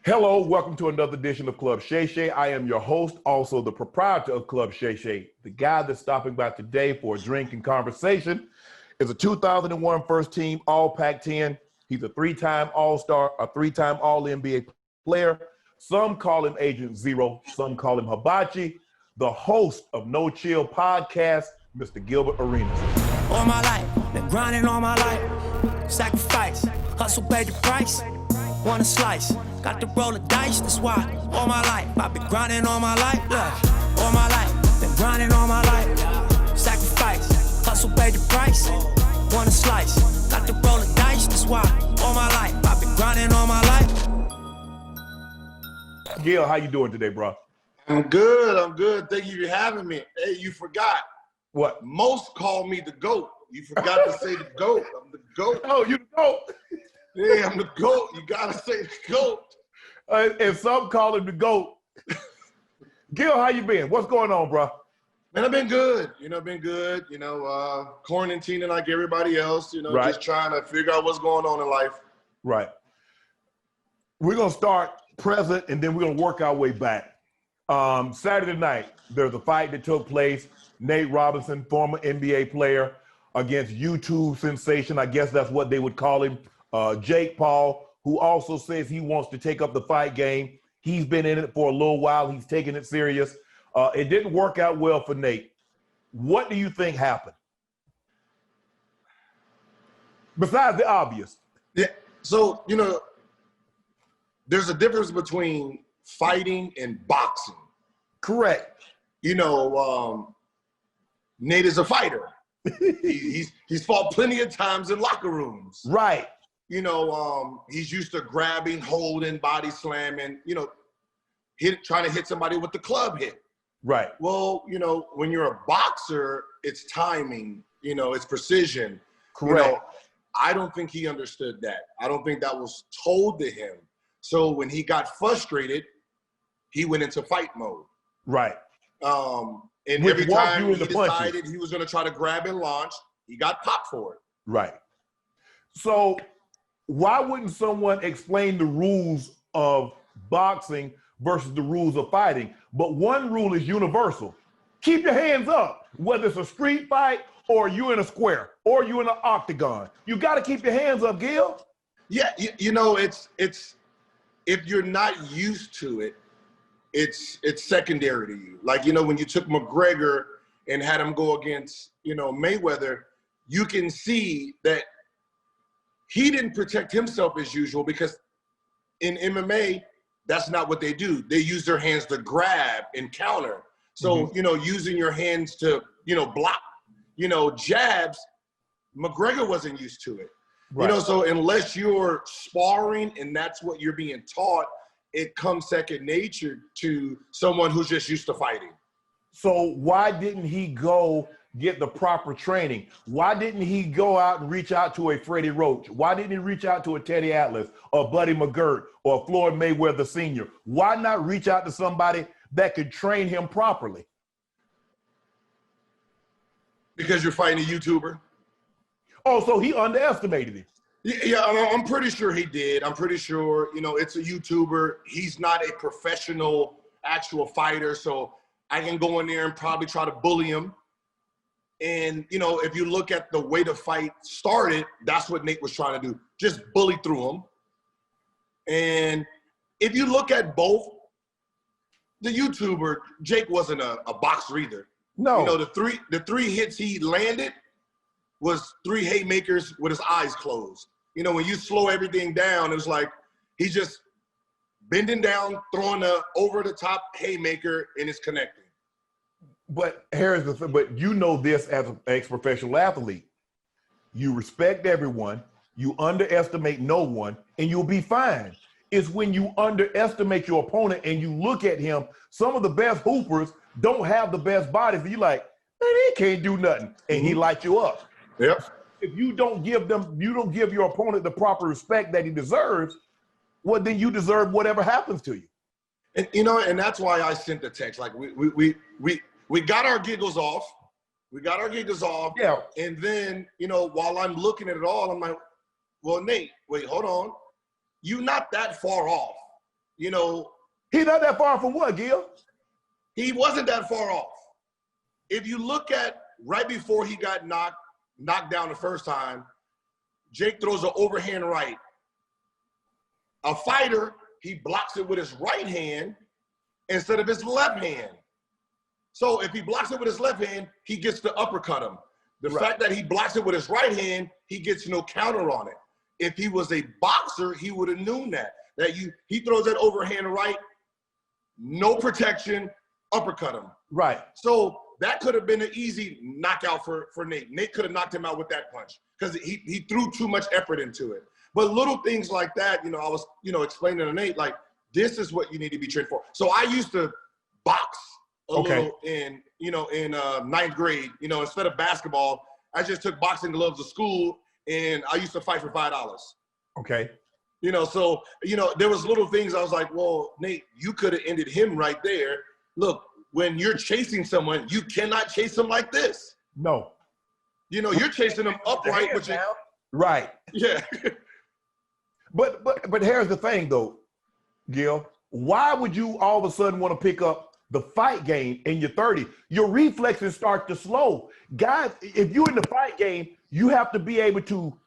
Hello, welcome to another edition of Club Shay Shay. I am your host, also the proprietor of Club Shay Shay. The guy that's stopping by today for a drink and conversation is a 2001 first team All Pac-10. He's a three-time All-Star, a three-time All-NBA player. Some call him Agent Zero, some call him Hibachi. The host of No Chill podcast, Mr. Gilbert Arenas. All my life, been grinding all my life. Sacrifice, hustle, pay the price. Want a slice, got to roll the dice, that's why. All my life, I've been grinding all my life. Look, all my life, been grinding all my life. Sacrifice, hustle, pay the price. Want a slice, got to roll the dice, that's why. All my life, I've been grinding all my life. Gil, how you doing today, bro? I'm good. Thank you for having me. Hey, you forgot. What? Most call me the GOAT. You forgot to say the GOAT. I'm the GOAT. Oh, you the GOAT. Yeah, I'm the GOAT. You gotta say the GOAT. And some call him the GOAT. Gil, how you been? What's going on, bro? Man, I've been good. Quarantining like everybody else, Right. Just trying to figure out what's going on in life. Right. We're going to start present, and then we're going to work our way back. Saturday night, there's a fight that took place. Nate Robinson, former NBA player, against YouTube sensation, I guess that's what they would call him, Jake Paul, who also says he wants to take up the fight game. He's been in it for a little while. He's taking it serious. It didn't work out well for Nate. What do you think happened? Besides the obvious. Yeah. So, there's a difference between fighting and boxing. Correct. Nate is a fighter. He's fought plenty of times in locker rooms. Right. He's used to grabbing, holding, body slamming, trying to hit somebody with the club hit. Right. Well, when you're a boxer, it's timing, it's precision. Correct. I don't think he understood that. I don't think that was told to him. So when he got frustrated, he went into fight mode. Right. And Which every walked time you he into punches. decided he was going to try to grab and launch, he got popped for it. Right. So why wouldn't someone explain the rules of boxing versus the rules of fighting? But one rule is universal. Keep your hands up, whether it's a street fight or you in a square or you in an octagon. You got to keep your hands up, Gil. Yeah, it's if you're not used to it, it's secondary to you. Like, when you took McGregor and had him go against, Mayweather, you can see that he didn't protect himself as usual, because in MMA, that's not what they do. They use their hands to grab and counter. So, using your hands to, block, jabs, McGregor wasn't used to it. Right. So unless you're sparring and that's what you're being taught, it comes second nature to someone who's just used to fighting. So why didn't he go get the proper training? Why didn't he go out and reach out to a Freddie Roach? Why didn't he reach out to a Teddy Atlas or Buddy McGirt or Floyd Mayweather Sr.? Why not reach out to somebody that could train him properly? Because you're fighting a YouTuber? Oh, so he underestimated him. Yeah, I'm pretty sure he did. I'm pretty sure, it's a YouTuber. He's not a professional actual fighter, so I can go in there and probably try to bully him. And, if you look at the way the fight started, that's what Nate was trying to do, just bully through him. And if you look at both, the YouTuber, Jake wasn't a boxer either. No. The three hits he landed was 3 haymakers with his eyes closed. When you slow everything down, it was like he's just bending down, throwing a over-the-top haymaker, and it's connecting. But here's the thing, but this as an ex-professional athlete. You respect everyone, you underestimate no one, and you'll be fine. It's when you underestimate your opponent and you look at him, some of the best hoopers don't have the best bodies. And you're like, man, he can't do nothing. And he lights you up. Yep. If you don't give your opponent the proper respect that he deserves, well, then you deserve whatever happens to you. And and that's why I sent the text. Like we got our giggles off. Yeah. And then, while I'm looking at it all, I'm like, well, Nate, wait, hold on. You're not that far off. you know, He not that far from what, Gil? he wasn't that far off. If you look at right before he got knocked down the first time, Jake throws an overhand right. A fighter, he blocks it with his right hand instead of his left hand. So if he blocks it with his left hand, he gets to uppercut him. The fact that he blocks it with his right hand, he gets no counter on it. If he was a boxer, he would have known that. He throws that overhand right, no protection, uppercut him. Right. So that could have been an easy knockout for Nate. Nate could have knocked him out with that punch because he threw too much effort into it. But little things like that, I was, explaining to Nate, like, this is what you need to be trained for. So I used to box a little in ninth grade. Instead of basketball, I just took boxing gloves to school, and I used to fight for $5. Okay. So, there was little things I was like, well, Nate, you could have ended him right there. Look, when you're chasing someone, you cannot chase them like this. No. You're chasing them upright. Right. Yeah. But here's the thing, though, Gil. Why would you all of a sudden want to pick up the fight game in your 30s? Your reflexes start to slow. Guys, if you're in the fight game, you have to be able to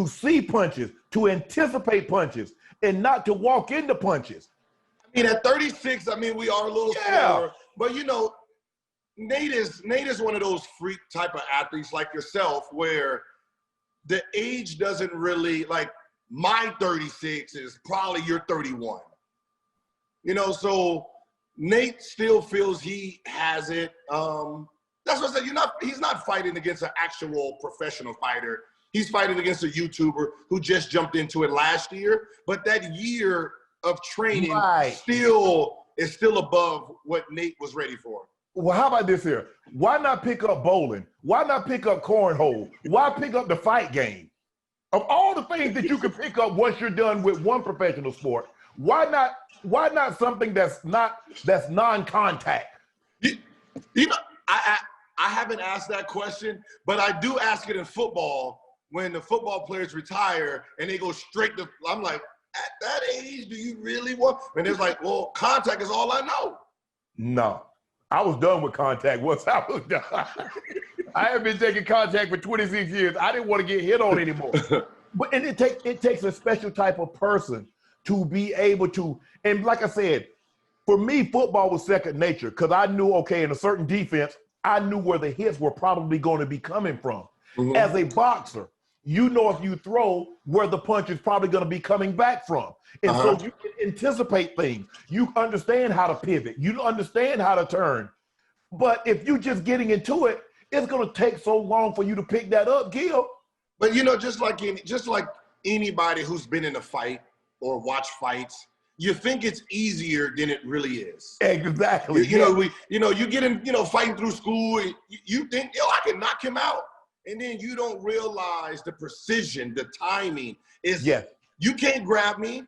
see punches, to anticipate punches, and not to walk into punches. I mean, at 36, we are a little slower. But, Nate is one of those freak type of athletes like yourself where the age doesn't really, like, my 36 is probably your 31. So Nate still feels he has it. That's what I said. He's not fighting against an actual professional fighter. He's fighting against a YouTuber who just jumped into it last year. But that year of training is still above what Nate was ready for. Well, how about this here? Why not pick up bowling? Why not pick up cornhole? Why pick up the fight game? Of all the things that you can pick up once you're done with one professional sport, why not something that's non-contact? I haven't asked that question, but I do ask it in football when the football players retire and they go straight to, I'm like, at that age, do you really want? And it's like, well, contact is all I know. No, I was done with contact once I was done. I have been taking contact for 26 years. I didn't want to get hit on anymore. But it takes a special type of person to be able to, and like I said, for me, football was second nature because I knew, okay, in a certain defense, I knew where the hits were probably going to be coming from. Mm-hmm. As a boxer, if you throw where the punch is probably going to be coming back from. And so you can anticipate things. You understand how to pivot. You understand how to turn. But if you're just getting into it, it's going to take so long for you to pick that up, Gil. But, just like anybody who's been in a fight or watched fights, you think it's easier than it really is. Exactly. You get in, fighting through school, you think, I can knock him out. And then you don't realize the precision, the timing. You can't grab me.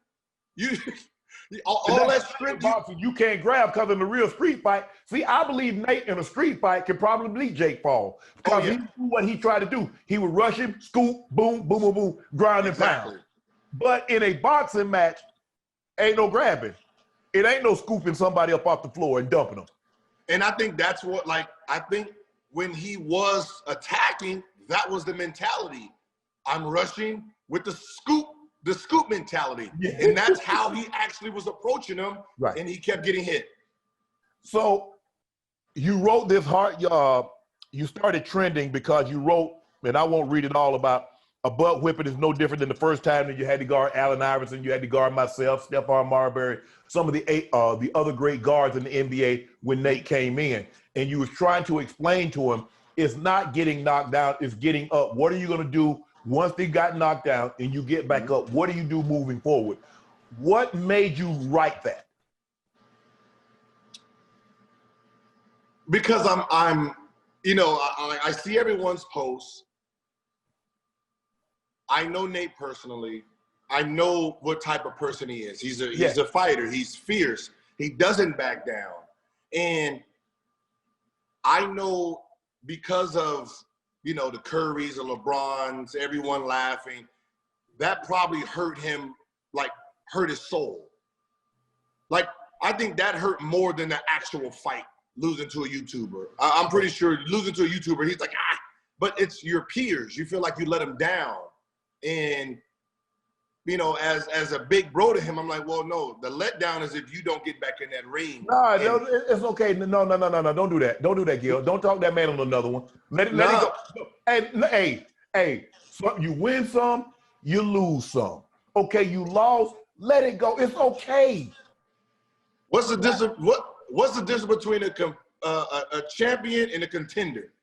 All that strength. You can't grab because in the real street fight, see, I believe Nate in a street fight can probably beat Jake Paul because he knew what he tried to do. He would rush him, scoop, boom, boom, boom, boom, ground and pound. But in a boxing match, ain't no grabbing. It ain't no scooping somebody up off the floor and dumping them. And I think that's what, I think when he was attacking, that was the mentality. I'm rushing with the scoop mentality. Yeah. And that's how he actually was approaching him. Right. And he kept getting hit. So you wrote this you started trending because you wrote, and I won't read it all, about a butt whipping is no different than the first time that you had to guard Allen Iverson, you had to guard myself, Stephon Marbury, some of the other great guards in the NBA when Nate came in. And you was trying to explain to him, it's not getting knocked down, it's getting up. What are you going to do once they got knocked down and you get back up? What do you do moving forward? What made you write that? Because I see everyone's posts. I know Nate personally. I know what type of person he is. He's a fighter. He's fierce. He doesn't back down. And I know because of, the Currys, the LeBrons, everyone laughing, that probably hurt him, hurt his soul. Like, I think that hurt more than the actual fight, losing to a YouTuber. I'm pretty sure losing to a YouTuber, he's like, ah. But it's your peers. You feel like you let them down. And, you know, as a big bro to him, I'm like, well, no, the letdown is if you don't get back in that ring. No, it's okay. No. Don't do that. Don't do that, Gil. Don't talk that man on another one. Let it go. Hey. So you win some, you lose some. Okay, you lost. Let it go. It's okay. What's the difference between a champion and a contender?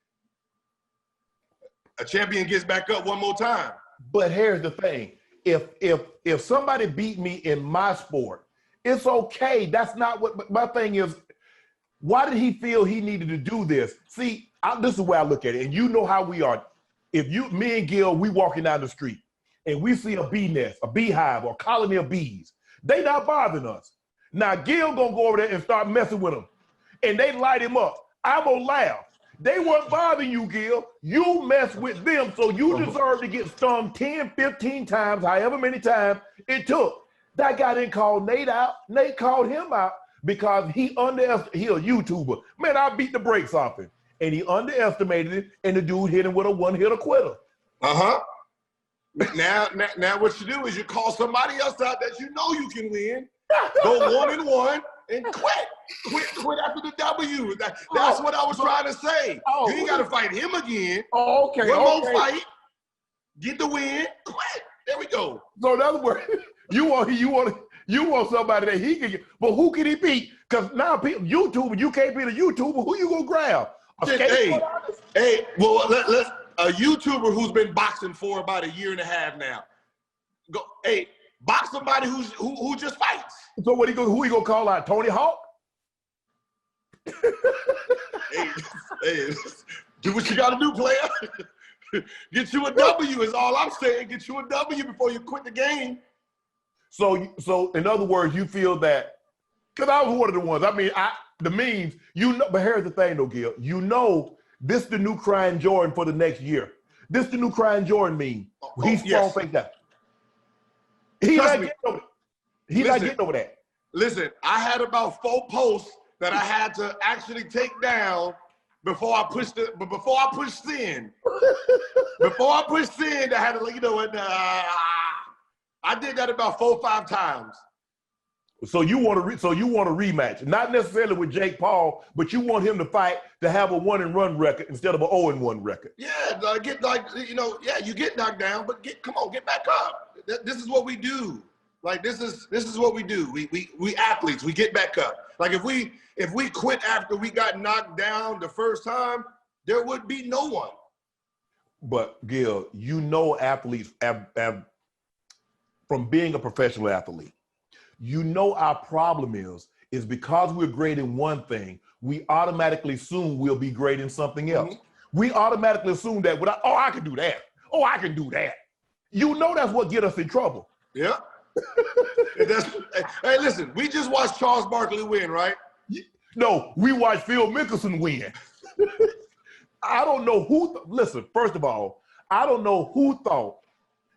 A champion gets back up one more time. But here's the thing: if somebody beat me in my sport, it's okay. That's not what my thing is. Why did he feel he needed to do this? See, this is where I look at it, and you know how we are. If me and Gil, we walking down the street and we see a bee nest, a beehive, or a colony of bees, they not bothering us. Now Gil gonna go over there and start messing with them, and they light him up. I'm gonna laugh. They weren't bothering you, Gil. You messed with them, so you deserve to get stung 10, 15 times, however many times it took. That guy didn't call Nate out. Nate called him out because he a YouTuber. Man, I beat the brakes off him. And he underestimated it, and the dude hit him with a one-hitter quitter. Uh-huh. Now what you do is you call somebody else out that you know you can win, go 1-1, and quit after the W. That's what I was trying to say. You ain't got to fight him again. Oh, okay. One more fight, get the win, quit. There we go. So in other words, you want somebody that he can get, but who can he beat? Because now YouTuber, you can't beat a YouTuber. Who you gonna grab? Hey, well, let's a YouTuber who's been boxing for about a year and a half now. Box somebody who just fights. So who he gonna call out? Tony Hawk? hey, do what you gotta do, player. Get you a W is all I'm saying. Get you a W before you quit the game. So in other words, you feel that, because I was one of the ones, the memes, but here's the thing though, Gil, this the new crying Jordan for the next year. This the new crying Jordan meme. He's strong fake that. He's not getting over that. Listen, I had about 4 posts that I had to actually take down before I pushed sin. Before I pushed sin, I had to let you know what I did that about 4 or 5 times. So you want a rematch, not necessarily with Jake Paul, but you want him to fight to have a 1-and-run record instead of an 0-and-1 record. Yeah, you get knocked down, but get back up. This is what we do. Like this is what we do. We athletes, we get back up. Like if we quit after we got knocked down the first time, there would be no one. But Gil, athletes have from being a professional athlete. Our problem is because we're great in one thing, we automatically assume we'll be great in something else. Mm-hmm. We automatically assume that I can do that. Oh, I can do that. That's what get us in trouble. Yeah. Hey, listen, we just watched Charles Barkley win, right? No, we watched Phil Mickelson win. I don't know listen, first of all, I don't know who thought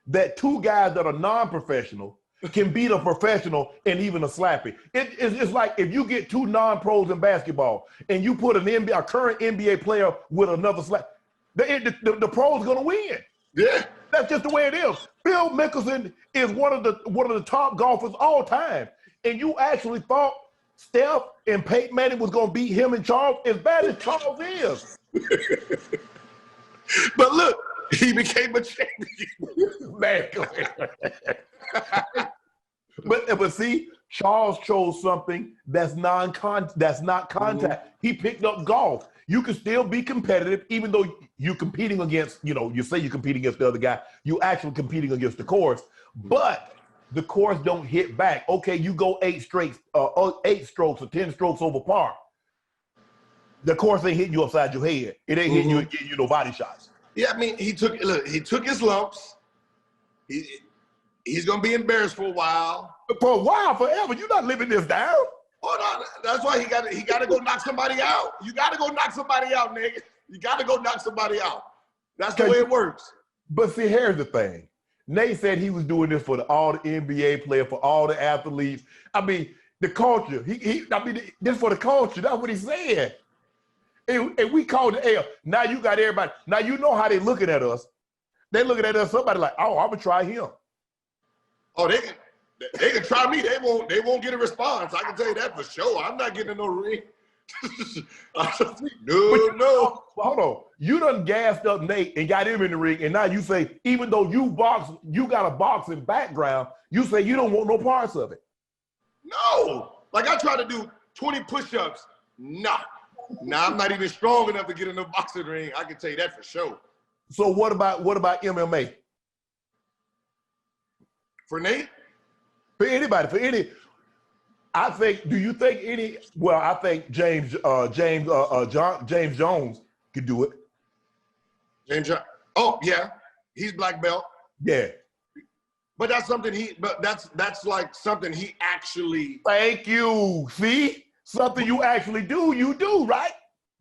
that 2 guys that are non-professional can beat a professional and even a slappy. It's like if you get 2 non-pros in basketball and you put a current NBA player with another slap, the pro's gonna win. Yeah, that's just the way it is. Phil Mickelson is one of the top golfers all time, and you actually thought Steph and Peyton Manning was gonna beat him and Charles as bad as Charles is. But look, he became a champion. Man, go ahead. But see, Charles chose something that's not contact. Mm-hmm. He picked up golf. You can still be competitive, even though you're competing against, you say you're competing against the other guy, you actually competing against the course, but the course don't hit back. Okay, you go 8 strokes or 10 strokes over par. The course ain't hitting you upside your head. It ain't hitting you and getting you no body shots. Yeah, I mean, he took his lumps. He's gonna be embarrassed for a while. For a while, forever. You're not living this down. Oh no, that's why he got to go knock somebody out. You got to go knock somebody out, nigga. You got to go knock somebody out. That's the way it works. But see, here's the thing. Nate said he was doing this for all the NBA players, for all the athletes. I mean, The culture. I mean, this for the culture. That's what he said. And we called the L. Now you got everybody. Now you know how they looking at us. They looking at us, somebody like, oh, I'm gonna try him. Oh, they can try me. They won't get a response. I can tell you that for sure. I'm not getting in no ring. No. Hold on. You done gassed up Nate and got him in the ring, and now you say, even though you got a boxing background, you say you don't want no parts of it. No. Like I try to do 20 push-ups. Nah, I'm not even strong enough to get in the boxing ring. I can tell you that for sure. So what about MMA? For Nate? For anybody, for any. I think. Do you think any? Well, I think James Jones could do it. Oh yeah, he's black belt. Yeah. But that's something that's like something he actually. Thank you. See, something you actually do. You do, right?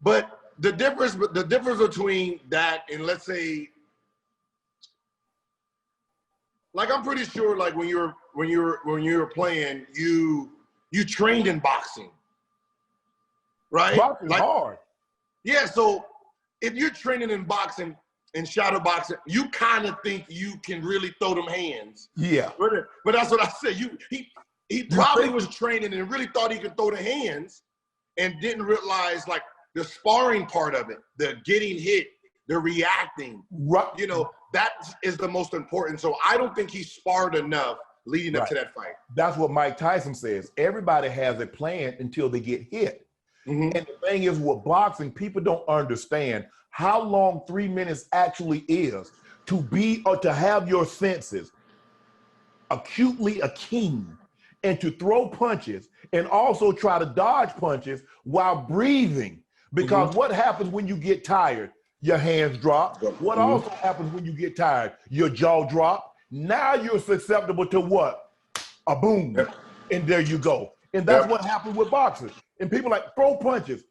But the difference between that and, let's say, like, I'm pretty sure, like, when you were playing, you trained in boxing, right? Boxing's like, hard. Yeah. So if you're training in boxing and shadow boxing, you kind of think you can really throw them hands. Yeah. But that's what I said. He probably was training and really thought he could throw the hands, and didn't realize, like, the sparring part of it, the getting hit, the reacting, right. You know, that is the most important. So I don't think he sparred enough leading up to that fight. That's what Mike Tyson says. Everybody has a plan until they get hit. Mm-hmm. And the thing is, with boxing, people don't understand how long 3 minutes actually is to be or to have your senses acutely keen and to throw punches and also try to dodge punches while breathing. Because what happens when you get tired? Your hands drop. What also happens when you get tired? Your jaw drop. Now you're susceptible to what? A boom. And there you go. And that's what happened with boxing. And people like, throw punches.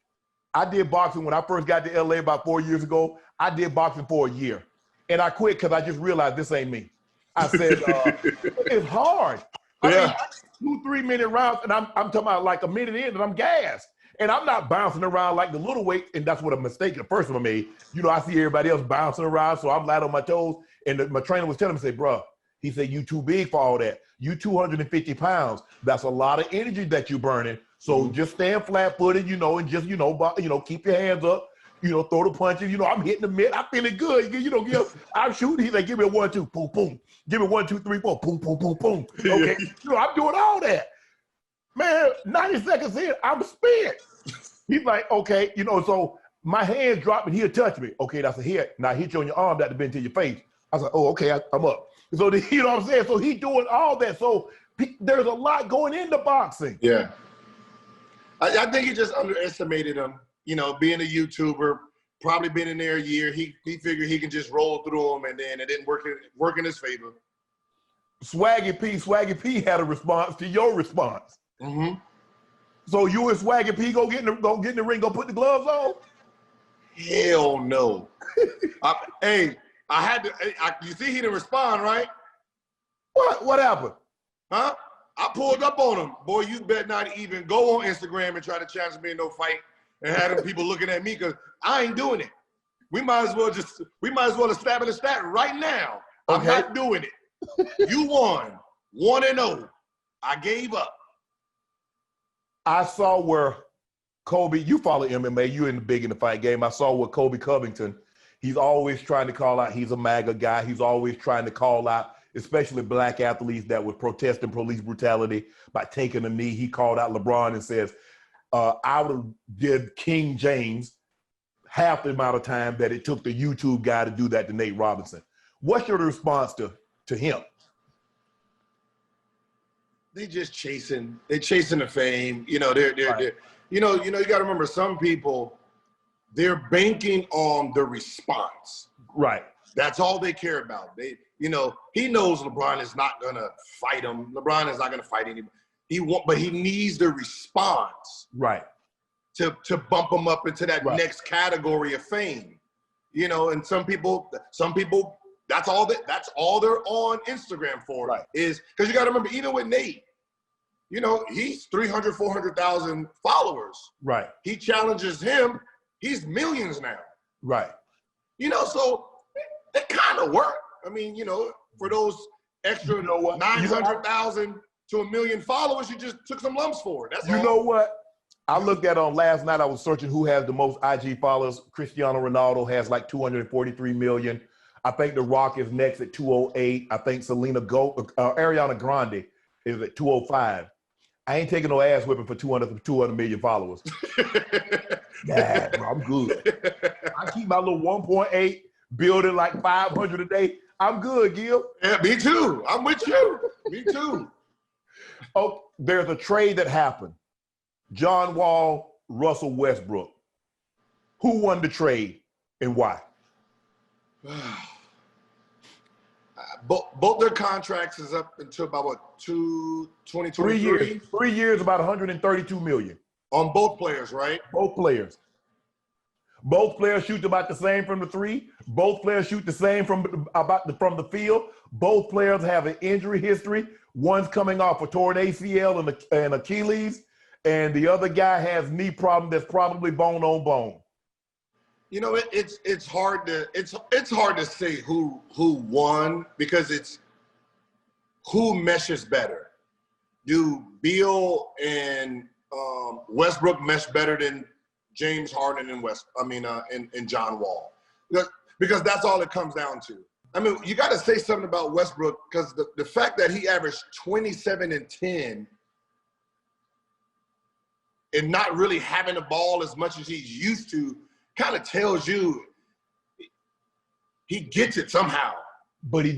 I did boxing when I first got to LA about 4 years ago. I did boxing for a year. And I quit because I just realized this ain't me. I said, it's hard. I mean, 2-3 minute rounds, and I'm talking about like a minute in and I'm gassed. And I'm not bouncing around like the little weight, and that's what a mistake the first one I made. You know, I see everybody else bouncing around, so I'm light on my toes. And my trainer was telling me, say, bro, he said, you too big for all that. You 250 pounds. That's a lot of energy that you're burning. So just stand flat-footed, you know, and just, keep your hands up, throw the punches. I'm hitting the mid. I'm feeling good. I'm shooting. He's like, give me a 1-2, boom, boom. Give me 1, 2, 3, 4, boom, boom, boom, boom. Okay, I'm doing all that. Man, 90 seconds in, I'm spent. He's like, okay, so my hands drop and he'll touch me. Okay, that's a hit. Now I hit you on your arm, that'd have been to your face. I was like, oh, okay, I'm up. So you know what I'm saying? So he's doing all that. So there's a lot going into boxing. Yeah. I think he just underestimated him. Being a YouTuber, probably been in there a year. He figured he can just roll through them, and then it didn't work in his favor. Swaggy P had a response to your response. Mm-hmm. So you and Swaggy P go get in the ring, go put the gloves on? Hell no. I had to. You see, he didn't respond, right? What happened? Huh? I pulled up on him. Boy, you better not even go on Instagram and try to challenge me in no fight and have them people looking at me, because I ain't doing it. We might as well establish that right now. I'm not doing it. You won 1-0. I gave up. I saw where Kobe, you follow MMA, you're big in the fight game. I saw where Kobe Covington, he's always trying to call out, he's a MAGA guy. He's always trying to call out, especially black athletes that were protesting police brutality by taking a knee. He called out LeBron and says, I would have did King James half the amount of time that it took the YouTube guy to do that to Nate Robinson. What's your response to him? They're chasing the fame. You got to remember, some people, they're banking on the response. Right. That's all they care about. He knows LeBron is not gonna fight him. LeBron is not gonna fight anybody. But he needs the response. Right. To bump him up into that next category of fame. And some people, that's all they're on Instagram for. Right. Is because you got to remember, even with Nate, you know, he's 300, 400,000 followers. Right. He challenges him. He's millions now. Right. You know, so it kind of worked. I mean, you know, for those extra 900,000 to 1 million followers, you just took some lumps for it. That's all. You know what? I looked at last night. I was searching who has the most IG followers. Cristiano Ronaldo has like 243 million. I think The Rock is next at 208. I think Ariana Grande is at 205. I ain't taking no ass whipping for 200 million followers. Yeah, bro, I'm good. I keep my little 1.8, building like 500 a day. I'm good, Gil. Yeah, me too. I'm with you. Me too. Oh, there's a trade that happened. John Wall, Russell Westbrook. Who won the trade and why? Both their contracts is up until about what, 2023? 3 years. 3 years, about 132 million. On both players, right? Both players. Both players shoot about the same from the three. Both players shoot the same from the field. Both players have an injury history. One's coming off a torn ACL and Achilles, and the other guy has knee problem that's probably bone on bone. You know, it's hard to say who won, because it's who meshes better. Do Beal and Westbrook mesh better than James Harden and John Wall? Because that's all it comes down to. I mean, you got to say something about Westbrook, because the fact that he averaged 27 and 10 and not really having the ball as much as he's used to kind of tells you he gets it somehow. But he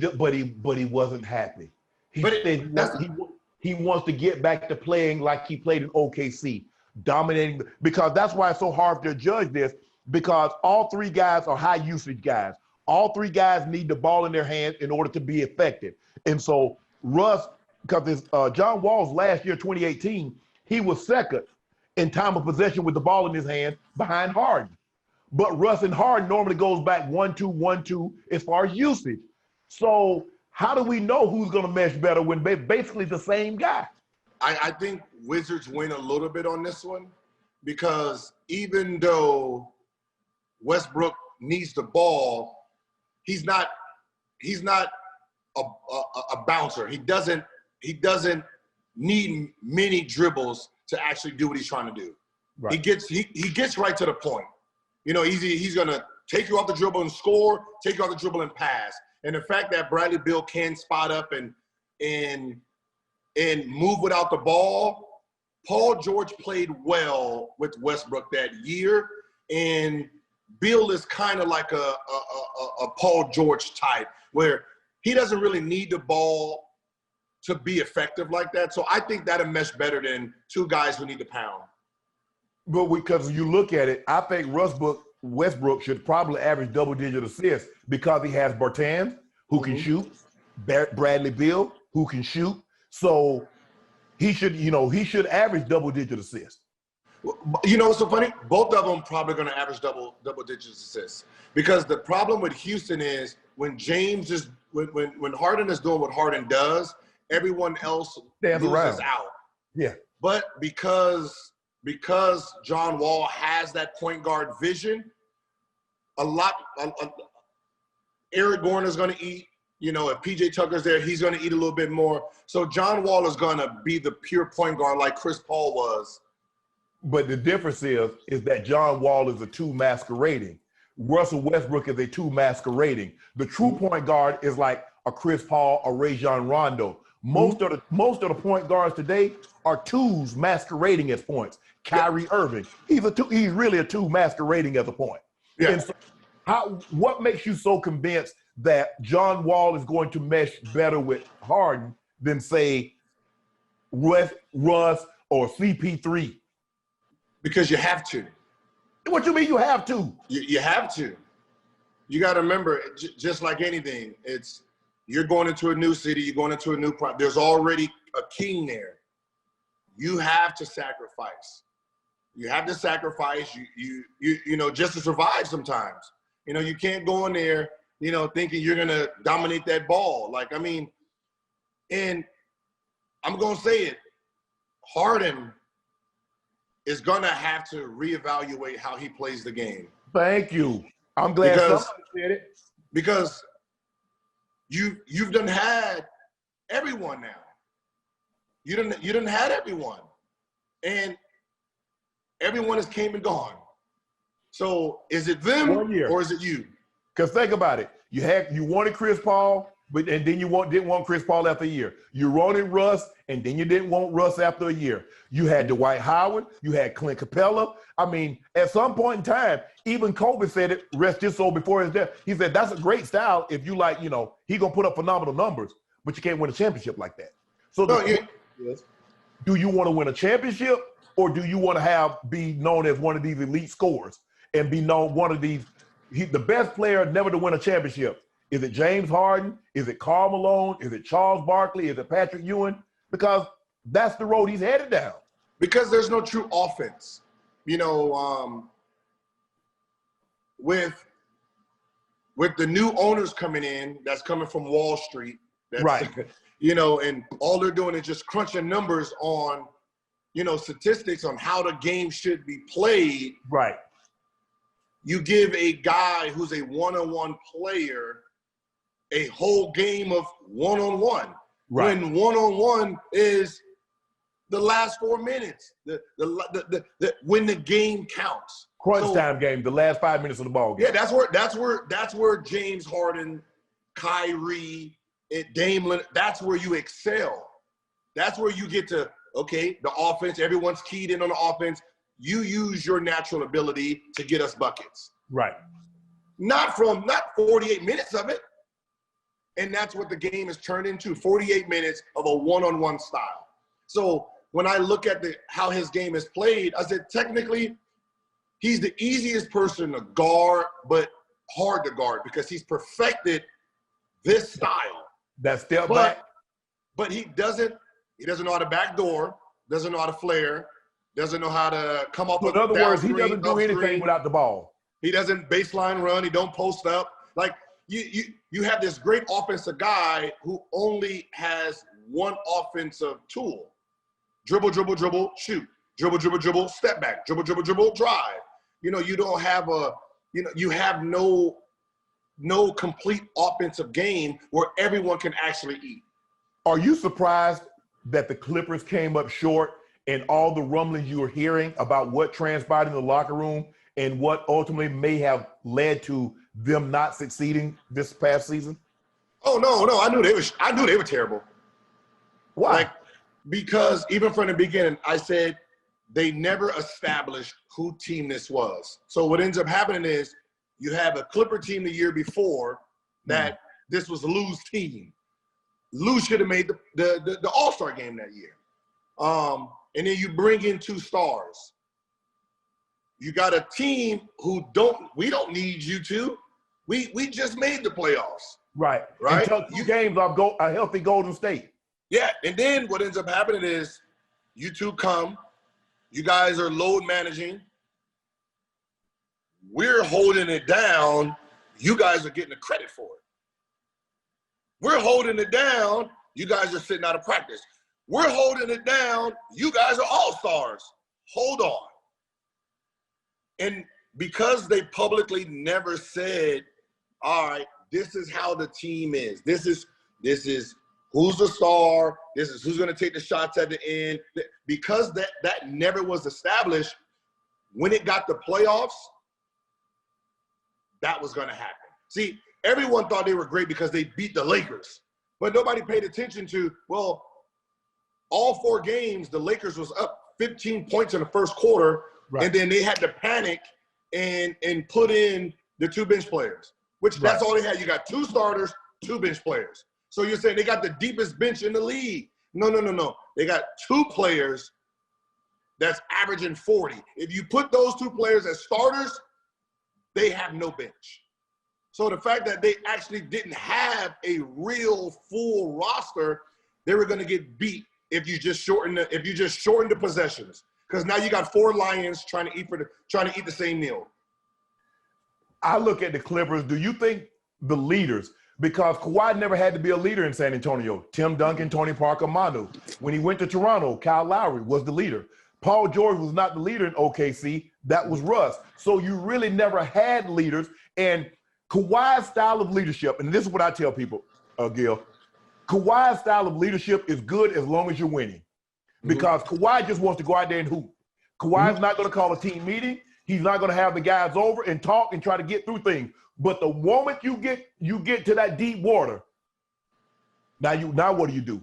wasn't happy. He wants to get back to playing like he played in OKC, dominating, because that's why it's so hard to judge this, because all three guys are high usage guys. All three guys need the ball in their hands in order to be effective. And so Russ, because John Wall's last year, 2018, he was second in time of possession with the ball in his hand behind Harden. But Russ and Harden normally goes back 1-2, 1-2 as far as usage. So how do we know who's going to mesh better when they're basically the same guy? I think Wizards win a little bit on this one, because even though Westbrook needs the ball, he's not a bouncer. He doesn't need many dribbles to actually do what he's trying to do. Right. He gets right to the point. You know, he's gonna take you off the dribble and score, take you off the dribble and pass. And the fact that Bradley Beal can spot up and move without the ball, Paul George played well with Westbrook that year, and Beal is kind of like a Paul George type, where he doesn't really need the ball to be effective like that. So I think that'll mesh better than two guys who need to pound. But because you look at it, I think Westbrook should probably average double-digit assists, because he has Bertans, who can shoot, Bradley Beal, who can shoot. So he should average double-digit assists. You know what's so funny? Both of them probably going to average double-digit assists, because the problem with Houston is when when Harden is doing what Harden does, everyone else loses out. Yeah. But because John Wall has that point guard vision, Eric Gordon is going to eat. You know, if PJ Tucker's there, he's going to eat a little bit more. So John Wall is going to be the pure point guard like Chris Paul was. But the difference is that John Wall is a two masquerading. Russell Westbrook is a two masquerading. The true point guard is like a Chris Paul or Rajon Rondo. Most of the point guards today are twos masquerading as points. Kyrie Irving, he's really a two masquerading as a point. Yeah. And so what makes you so convinced that John Wall is going to mesh better with Harden than, say, Russ or CP3? Because you have to. What you mean you have to? You have to. You got to remember, just like anything, you're going into a new city, you're going into a new there's already a king there. You have to sacrifice. You have to sacrifice, you know, just to survive sometimes. You know, you can't go in there, you know, thinking you're going to dominate that ball. Like, I mean, and I'm going to say it, Harden is going to have to reevaluate how he plays the game. Thank you. I'm glad somebody said it. Because you've done had everyone now. You done had everyone. And everyone has came and gone. So is it them or is it you? Because think about it. You wanted Chris Paul, and then didn't want Chris Paul after a year. You wanted Russ, and then you didn't want Russ after a year. You had Dwight Howard. You had Clint Capella. I mean, at some point in time, even Kobe said it, rest his soul before his death. He said, that's a great style if you like, he going to put up phenomenal numbers, but you can't win a championship like that. So do you want to win a championship, or do you want to be known as one of these elite scorers and be known one of these, the best player never to win a championship? Is it James Harden? Is it Karl Malone? Is it Charles Barkley? Is it Patrick Ewing? Because that's the road he's headed down. Because there's no true offense. With the new owners coming in, that's coming from Wall Street. Right. And all they're doing is just crunching numbers on, statistics on how the game should be played. Right. You give a guy who's a one-on-one player a whole game of one-on-one. Right. When one-on-one is the last 4 minutes, when the game counts. Crunch time game, the last 5 minutes of the ball game. Yeah, that's where James Harden, Kyrie, and Dame Lillard, that's where you excel. That's where you get to, okay, the offense, everyone's keyed in on the offense. You use your natural ability to get us buckets. Right. Not 48 minutes of it. And that's what the game has turned into, 48 minutes of a one-on-one style. So when I look at how his game is played, I said, technically, he's the easiest person to guard, but hard to guard because he's perfected this style. That step back. But he doesn't know how to backdoor, doesn't know how to flare, doesn't know how to come up with. In other words, he doesn't do anything without the ball. He doesn't baseline run. He don't post up. Like you have this great offensive guy who only has one offensive tool: dribble, dribble, dribble, shoot, dribble, dribble, dribble, step back, dribble, dribble, dribble, drive. You don't have you have no complete offensive game where everyone can actually eat. Are you surprised that the Clippers came up short and all the rumblings you were hearing about what transpired in the locker room and what ultimately may have led to them not succeeding this past season? Oh no, I knew they were terrible. Why? Because even from the beginning, I said they never established who team this was. So what ends up happening is you have a Clipper team the year before that this was Lou's team. Lou should have made the All-Star game that year. And then you bring in two stars. You got a team we don't need you to. We just made the playoffs. Right. Right. And took 2 games off a healthy Golden State. Yeah. And then what ends up happening is you two come, you guys are load managing. We're holding it down. You guys are getting the credit for it. We're holding it down. You guys are sitting out of practice. We're holding it down. You guys are all-stars. Hold on. And because they publicly never said, all right, this is how the team is. This is who's the star. This is who's going to take the shots at the end. Because that never was established, when it got the playoffs, that was going to happen. See, everyone thought they were great because they beat the Lakers. But nobody paid attention to, well, all 4 games, the Lakers was up 15 points in the first quarter, right. And then they had to panic and put in the 2 bench players, which that's all they had. You got 2 starters, 2 bench players. So you're saying they got the deepest bench in the league. No. They got 2 players that's averaging 40. If you put those 2 players as starters, they have no bench. So the fact that they actually didn't have a real full roster, they were going to get beat if you just shorten the possessions. Because now you got 4 Lions trying to eat the same meal. I look at the Clippers. Do you think the leaders, because Kawhi never had to be a leader in San Antonio. Tim Duncan, Tony Parker, Manu. When he went to Toronto, Kyle Lowry was the leader. Paul George was not the leader in OKC. That was Russ. So you really never had leaders. And Kawhi's style of leadership, and this is what I tell people, Gil, Kawhi's style of leadership is good as long as you're winning. Because Kawhi just wants to go out there and hoop. Kawhi's not going to call a team meeting. He's not going to have the guys over and talk and try to get through things. But the moment you get to that deep water, now what do?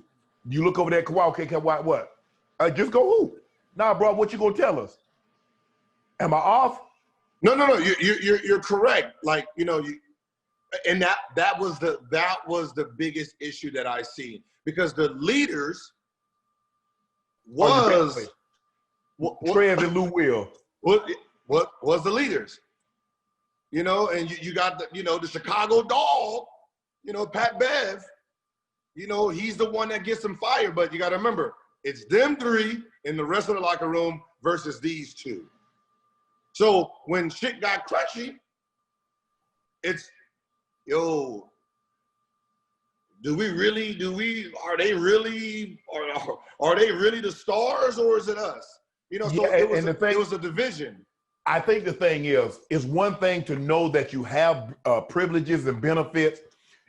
You look over there, Kawhi, okay, Kawhi, what? Just go hoop. Nah, bro, what you gonna tell us? Am I off? No. You're correct. Like, and that was the biggest issue that I see, because the leaders was Trev and Lou Will. What was the leaders? And you got the Chicago dog, Pat Bev. He's the one that gets them fired. But you got to remember, it's them three in the rest of the locker room versus these two. So when shit got crunchy, it's, are they really the stars, or is it us? So it was a division. I think the thing is one thing to know that you have privileges and benefits.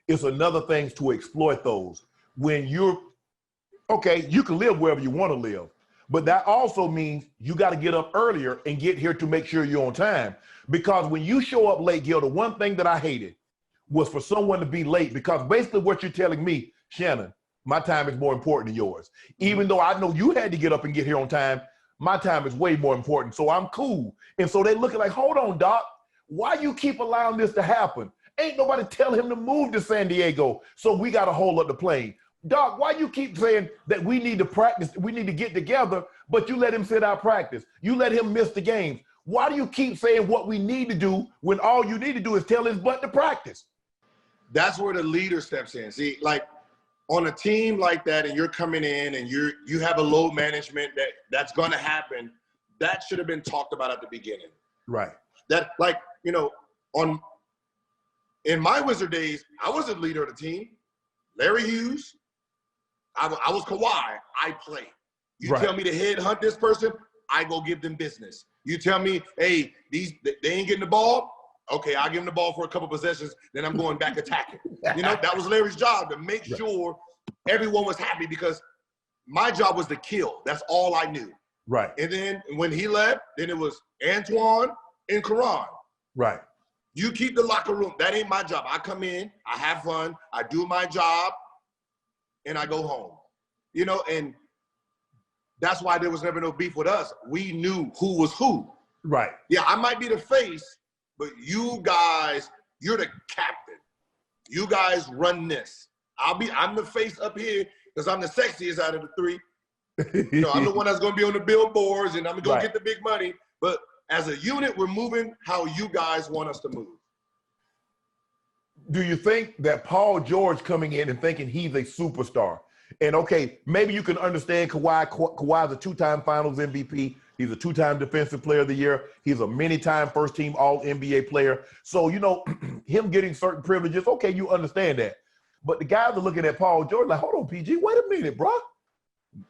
It's another thing to exploit those. When you can live wherever you want to live, but that also means you got to get up earlier and get here to make sure you're on time. Because when you show up late, Gil, the one thing that I hated was for someone to be late, because basically what you're telling me, Shannon, my time is more important than yours. Even though I know you had to get up and get here on time, my time is way more important, so I'm cool. And so they looking like, hold on, Doc, why you keep allowing this to happen? Ain't nobody tell him to move to San Diego, so we got to hold up the plane. Doc, why you keep saying that we need to practice, we need to get together, but you let him sit out practice? You let him miss the games. Why do you keep saying what we need to do when all you need to do is tell his butt to practice? That's where the leader steps in. See, like on a team like that, and you're coming in and you have a load management that's going to happen, that should have been talked about at the beginning. Right. That, like, in my Wizard days, I was the leader of the team. Larry Hughes, I was Kawhi. I play. You tell me to head hunt this person, I go give them business. You tell me, hey, they ain't getting the ball. Okay, I'll give them the ball for a couple possessions, then I'm going back attacking. That was Larry's job, to make sure everyone was happy, because my job was to kill. That's all I knew. Right. And then when he left, then it was Antoine and Karan. Right. You keep the locker room. That ain't my job. I come in, I have fun, I do my job, and I go home. And that's why there was never no beef with us. We knew who was who. Right. Yeah, I might be the face, but you guys, you're the captain. You guys run this. I'm the face up here because I'm the sexiest out of the three. I'm the one that's going to be on the billboards, and I'm going to get the big money. But as a unit, we're moving how you guys want us to move. Do you think that Paul George coming in and thinking he's a superstar, and okay, maybe you can understand Kawhi. Kawhi's a two-time Finals MVP. He's a two-time Defensive Player of the Year. He's a many-time first-team All-NBA player. So, him getting certain privileges, okay, you understand that. But the guys are looking at Paul George like, hold on, PG, wait a minute, bro.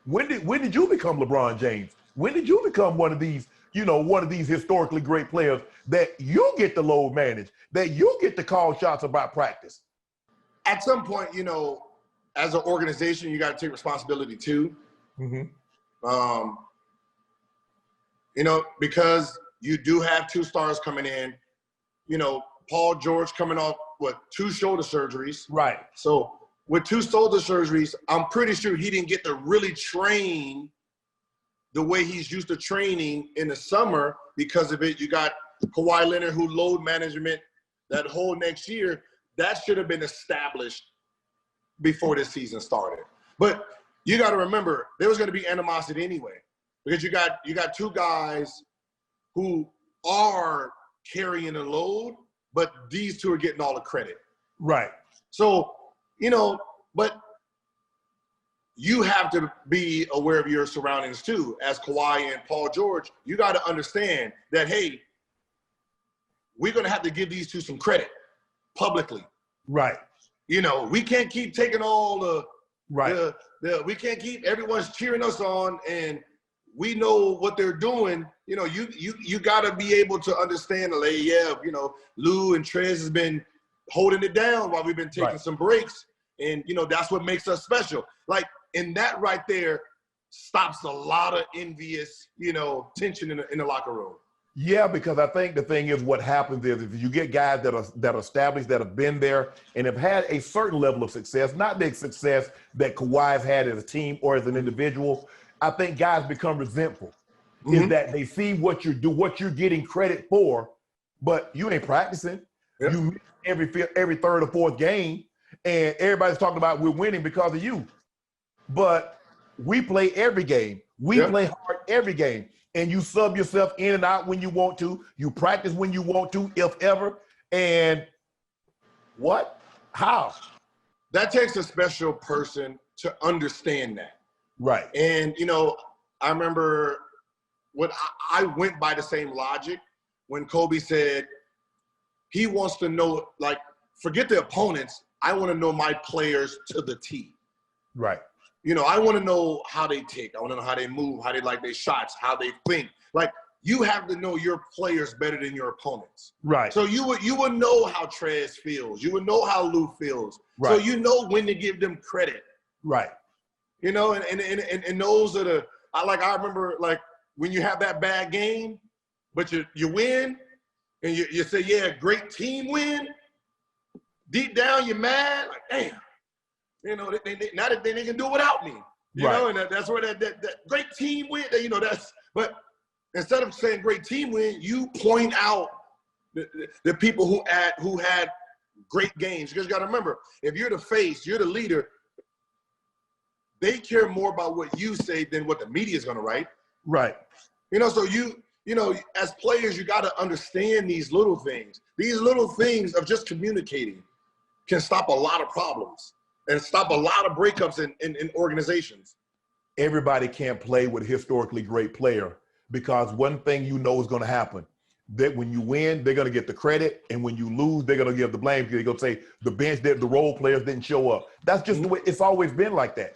When did you become LeBron James? When did you become one of these historically great players that you get to load manage, that you get to call shots about practice? At some point, as an organization, you got to take responsibility too. Mm-hmm. Because you do have two stars coming in, Paul George coming off, 2 shoulder surgeries. Right. So with 2 shoulder surgeries, I'm pretty sure he didn't get to really train the way he's used to training in the summer because of it. You got Kawhi Leonard, who load management that whole next year. That should have been established before this season started. But you got to remember, there was going to be animosity anyway, because you got 2 guys who are carrying a load, but these 2 are getting all the credit. Right. So, but you have to be aware of your surroundings too. As Kawhi and Paul George, you got to understand that, hey, we're going to have to give these 2 some credit publicly. Right. you know, we can't keep taking all right. We can't keep everyone's cheering us on, and we know what they're doing. You know, you got to be able to understand, like, yeah, you know, Lou and Trez has been holding it down while we've been taking some breaks, and you know that's what makes us special. Like, and that right there stops a lot of envious, you know, tension in the locker room. Yeah, because I think the thing is, what happens is if you get guys that are established, that have been there and have had a certain level of success, not the success that Kawhi's had as a team or as an individual, I think guys become resentful. Is that they see what you're getting credit for, but you ain't practicing. Yep. You miss every third or fourth game, and everybody's talking about we're winning because of you. But we play every game. We play hard every game. And you sub yourself in and out when you want to. You practice when you want to, if ever. And what? How? That takes a special person to understand that. Right. And, you know, I remember when I went by the same logic when Kobe said he wants to know, like, forget the opponents. I want to know my players to the T. Right. You know, I want to know how they tick. I want to know how they move, how they like their shots, how they think. Like, you have to know your players better than your opponents. Right. So you would know how Trez feels. You would know how Lou feels. Right. So you know when to give them credit. Right. You know, and those are the – I remember, like, when you have that bad game, but you win, and you say, yeah, great team win, deep down you're mad. Like, damn. You know, now that they can do it without me. You know, and that's where that great team win. You know, but instead of saying great team win, you point out the people who had great games. Because you got to remember, if you're the face, you're the leader, they care more about what you say than what the media is going to write. Right. You know, so you know, as players, you got to understand these little things. These little things of just communicating can stop a lot of problems and stop a lot of breakups in organizations. Everybody can't play with a historically great player, because one thing you know is going to happen, that when you win, they're going to get the credit, and when you lose, they're going to give the blame, because they're going to say the bench, the role players didn't show up. That's just the way it's always been like that.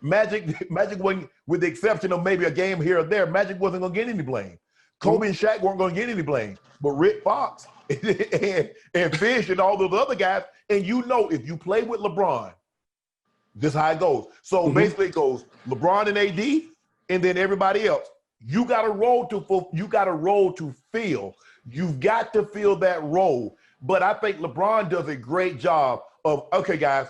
Magic wasn't, with the exception of maybe a game here or there, Magic wasn't going to get any blame. Kobe and Shaq weren't going to get any blame, but Rick Fox and Fish and all those other guys, and you know, if you play with LeBron, this is how it goes. So basically it goes LeBron and AD, and then everybody else. You got a role to fill. You've got to fill that role. But I think LeBron does a great job of, okay, guys,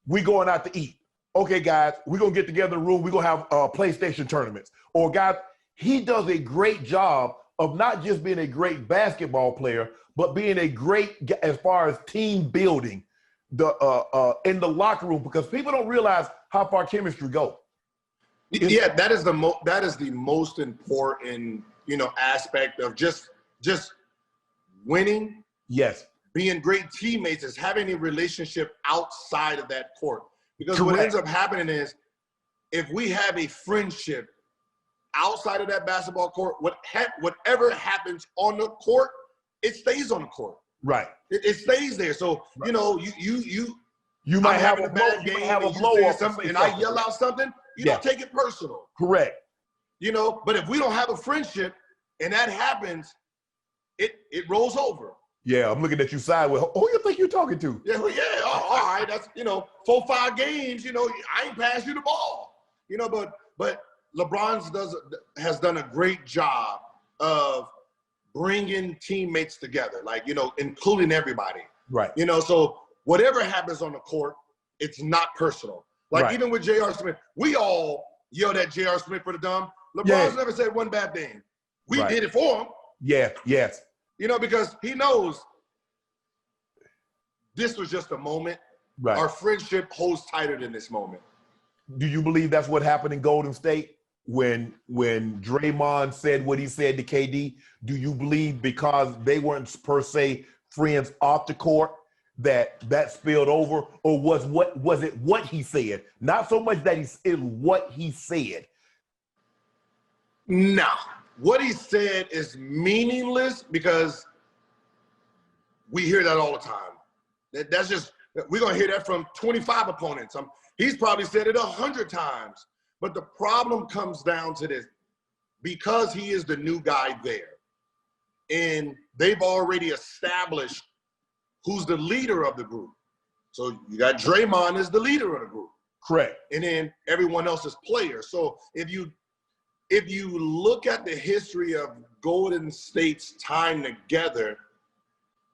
we going out to eat. Okay, guys, we're going to get together in the room. We're going to have PlayStation tournaments. Or, guys, he does a great job of not just being a great basketball player, but being a great, as far as team building in the locker room, because people don't realize how far chemistry goes. Yeah, that is the most important, you know, aspect of just winning. Yes. Being great teammates is having a relationship outside of that court. Because Correct. what ends up happening is, if we have a friendship outside of that basketball court, whatever happens on the court, it stays on the court. Right. It stays there. So, you know, you might have a bad game, have a blow up, and I yell out something, you don't take it personal. Correct. You know, but if we don't have a friendship and that happens, it rolls over. Yeah, I'm looking at you sideways. Who you think you're talking to? Yeah, well, yeah. Oh, all right. That's, you know, 4-5 games. You know, I ain't pass you the ball. You know, but LeBron has done a great job of bringing teammates together, like, you know, including everybody. Right. You know, so whatever happens on the court, it's not personal. Like, even with J.R. Smith, we all yelled at J.R. Smith for the dumb. LeBron's never said one bad thing. We did it for him. Yeah, yes. You know, because he knows this was just a moment. Right. Our friendship holds tighter than this moment. Do you believe that's what happened in Golden State when Draymond said what he said to KD? Do you believe because they weren't per se friends off the court that spilled over, or was it what he said? Not so much that it was what he said. No. What he said is meaningless because we hear that all the time. That's just We're going to hear that from 25 opponents. He's probably said it 100 times. But the problem comes down to this. Because he is the new guy there, and they've already established who's the leader of the group. So you got Draymond as the leader of the group. Correct. And then everyone else is players. So if you look at the history of Golden State's time together,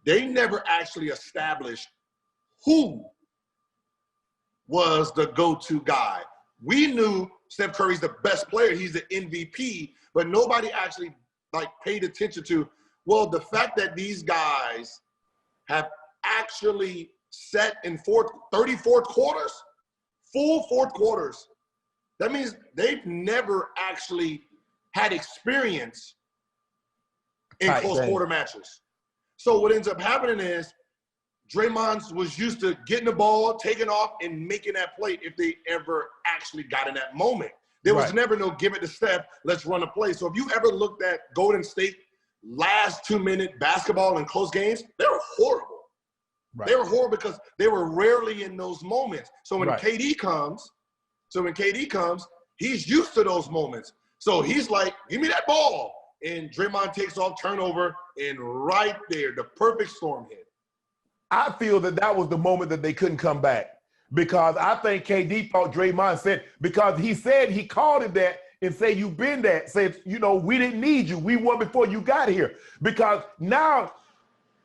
they never actually established who was the go-to guy. We knew Steph Curry's the best player. He's the MVP, but nobody actually paid attention to, well, the fact that these guys have actually set in 34th quarters, full fourth quarters. That means they've never actually had experience in close quarter matches. So what ends up happening is Draymond was used to getting the ball, taking off, and making that play if they ever actually got in that moment. There was never no give it to Steph, let's run a play. So if you ever looked at Golden State last 2-minute basketball in close games, they were horrible. Right. They were horrible because they were rarely in those moments. So when KD comes, he's used to those moments. So he's like, give me that ball. And Draymond takes off, turnover, and right there, the perfect storm hit. I feel that was the moment that they couldn't come back, because I think KD thought Draymond said, because he said he called him that and said, you've been that, said, we didn't need you. We won before you got here. Because now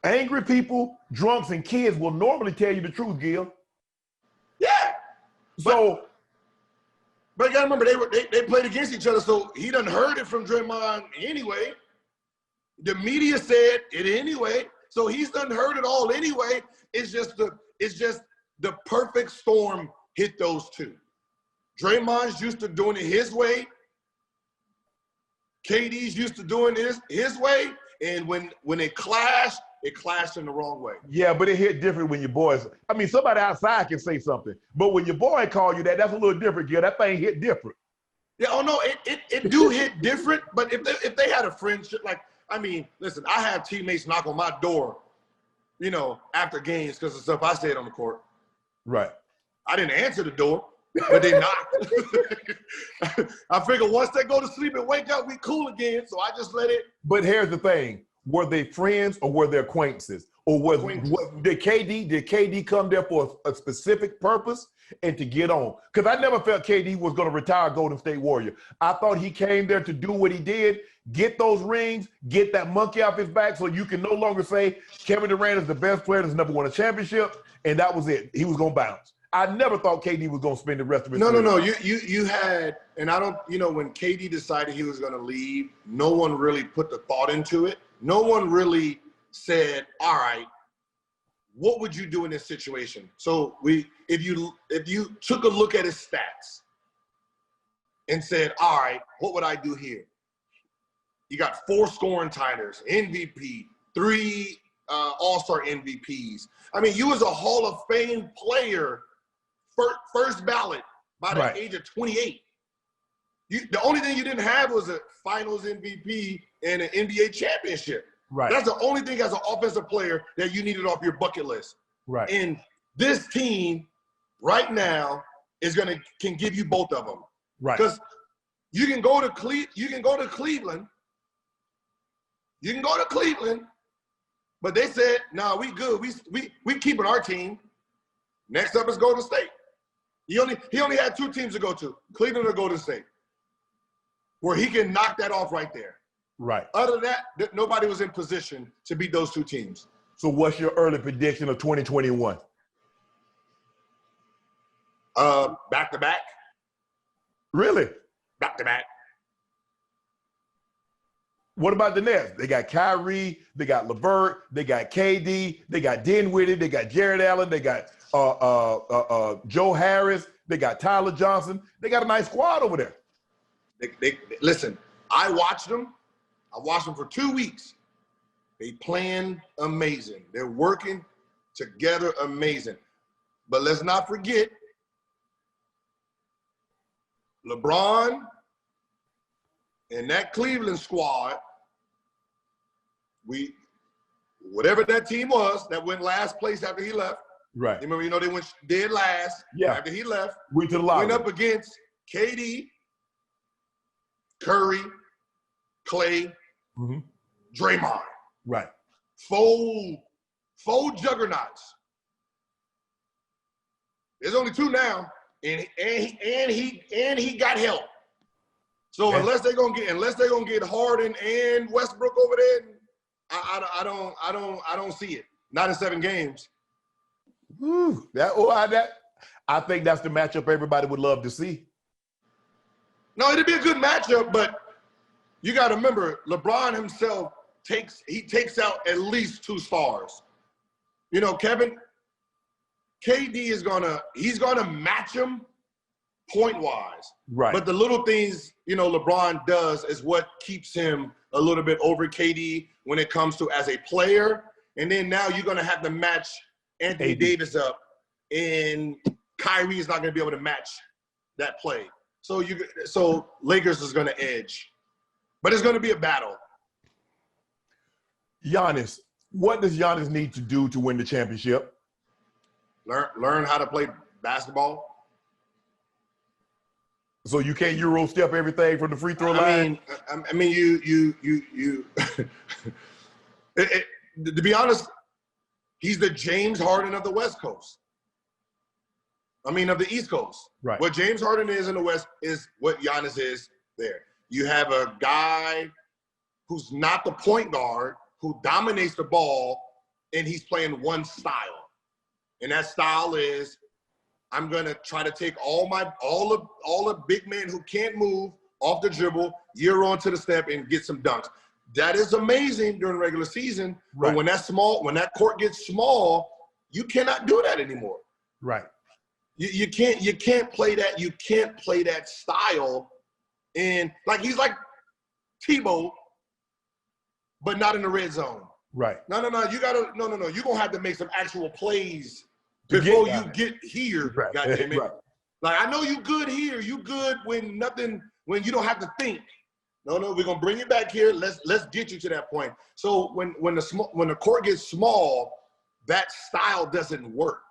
angry people, drunks, and kids will normally tell you the truth, Gil. Yeah. So, but you gotta remember, they played against each other, so he done heard it from Draymond anyway. The media said it anyway. So he's done heard it all anyway. It's just the perfect storm hit those two. Draymond's used to doing it his way. KD's used to doing this his way. And when it clashed in the wrong way. Yeah, but it hit different when your boys. I mean, somebody outside can say something, but when your boy call you that's a little different, Gil. That thing hit different. Yeah, oh no, it do hit different. But if they had a friendship, listen, I have teammates knock on my door, after games because of stuff I said on the court. Right. I didn't answer the door, but they knocked. I figured once they go to sleep and wake up, we cool again. So I just let it. But here's the thing. Were they friends or were they acquaintances? Or did KD come there for a specific purpose and to get on? Because I never felt KD was going to retire Golden State Warrior. I thought he came there to do what he did, get those rings, get that monkey off his back, so you can no longer say Kevin Durant is the best player that's never won a championship, and that was it. He was going to bounce. I never thought KD was going to spend the rest of his career. No. You had, and I don't, when KD decided he was going to leave, no one really put the thought into it. No one really said, all right, what would you do in this situation? So if you took a look at his stats and said, all right, what would I do here? You got 4 scoring titles, MVP, 3 All-Star MVPs. I mean, you was a Hall of Fame player, first ballot by the age of 28. The only thing you didn't have was a Finals MVP and an NBA championship. Right. That's the only thing as an offensive player that you needed off your bucket list. Right. And this team right now can give you both of them. Right. Because you can go to Cleveland. You can go to Cleveland, but they said, "No, we good. We keeping our team. Next up is Golden State." He only had 2 teams to go to, Cleveland or Golden State, where he can knock that off right there. Right. Other than that, nobody was in position to beat those 2 teams. So what's your early prediction of 2021? Back-to-back. Really? Back-to-back. What about the Nets? They got Kyrie, they got LeVert, they got KD, they got Dinwiddie, they got Jared Allen, they got Joe Harris, they got Tyler Johnson. They got a nice squad over there. They listen, I watched them. I watched them for 2 weeks. They playing amazing. They're working together amazing. But let's not forget, LeBron and that Cleveland squad, whatever that team was that went last place after he left. Right. You remember, they went dead last after he left. Went to the lottery. Went up against KD, Curry, Clay, Draymond. Right. Four juggernauts. There's only 2 now, and he got help. So unless they're gonna get Harden and Westbrook over there, I don't see it. Not in 7 games. Woo, I think that's the matchup everybody would love to see. No, it'd be a good matchup, but you got to remember, LeBron himself takes out at least 2 stars. KD is he's gonna match him point-wise. Right. But the little things, LeBron does is what keeps him a little bit over KD when it comes to as a player. And then now you're gonna have to match Anthony Davis up, and Kyrie is not gonna be able to match that play. So Lakers is gonna edge. But it's gonna be a battle. Giannis, what does Giannis need to do to win the championship? Learn how to play basketball. So you can't Euro step everything from the free throw line? I mean, you to be honest, he's the James Harden of the West Coast. Of the East Coast. Right. What James Harden is in the West is what Giannis is there. You have a guy who's not the point guard, who dominates the ball, and he's playing one style. And that style is, I'm gonna try to take all the big men who can't move off the dribble, Euro onto the step, and get some dunks. That is amazing during regular season, right. But when that court gets small, you cannot do that anymore. Right. You can't play that. You can't play that style, and he's like Tebow, but not in the red zone. Right. No. You gotta no. You're gonna have to make some actual plays before you get here. Right. Goddamn it. Right. I know you good here. You good when you don't have to think. No, we're gonna bring you back here. Let's get you to that point. So when the court gets small, that style doesn't work.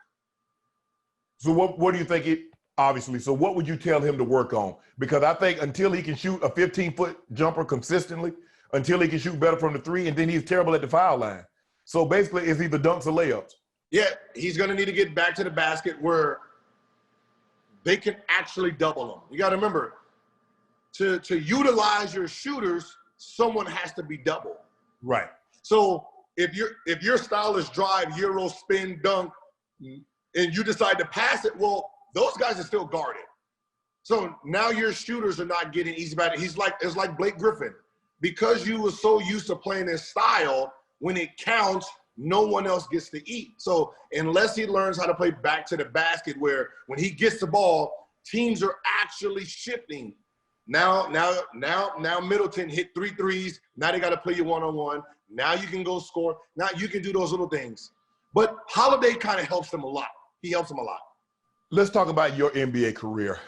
So what do you think obviously, so what would you tell him to work on? Because I think until he can shoot a 15-foot jumper consistently, until he can shoot better from the 3, and then he's terrible at the foul line. So basically, it's either dunks or layups. Yeah, he's going to need to get back to the basket where they can actually double him. You got to remember, to utilize your shooters, someone has to be double. Right. So if your style is drive, Euro, spin, dunk, and you decide to pass it, well, those guys are still guarded. So now your shooters are not getting easy about it. It's like Blake Griffin. Because you were so used to playing his style, when it counts, no one else gets to eat. So unless he learns how to play back to the basket, where when he gets the ball, teams are actually shifting. Now Middleton hit 3 threes. Now they got to play you one-on-one. Now you can go score. Now you can do those little things. But Holiday kind of helps them a lot. He helps them a lot. Let's talk about your NBA career.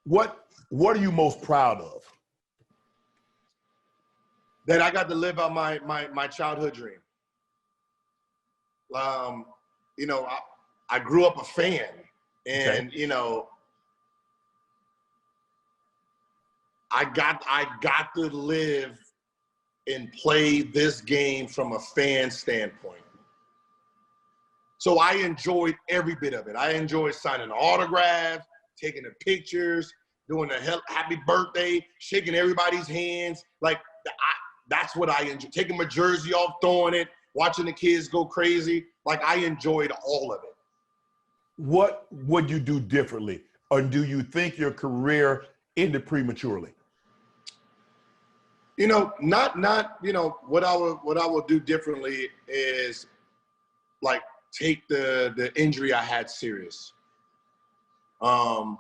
What are you most proud of? That I got to live out my childhood dream. I grew up a fan, and I got to live and play this game from a fan standpoint. So I enjoyed every bit of it. I enjoyed signing autographs, taking the pictures, doing the happy birthday, shaking everybody's hands. That's what I enjoy. Taking my jersey off, throwing it, watching the kids go crazy. I enjoyed all of it. What would you do differently? Or do you think your career ended prematurely? What I would do differently is take the injury I had serious. When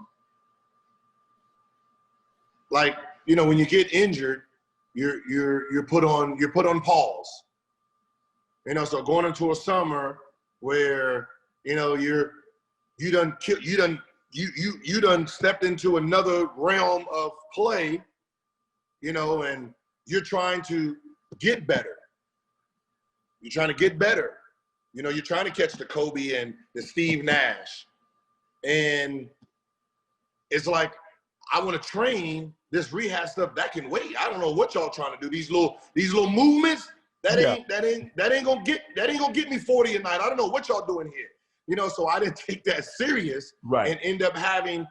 you get injured, you're put on pause. So going into a summer where you done stepped into another realm of play, and you're trying to get better. You're trying to get better. You know, you're trying to catch the Kobe and the Steve Nash. And it's like, I want to train this rehab stuff that can wait. I don't know what y'all trying to do. These little movements, that ain't gonna get me 40 a night. I don't know what y'all doing here. You know, so I didn't take that serious and end up having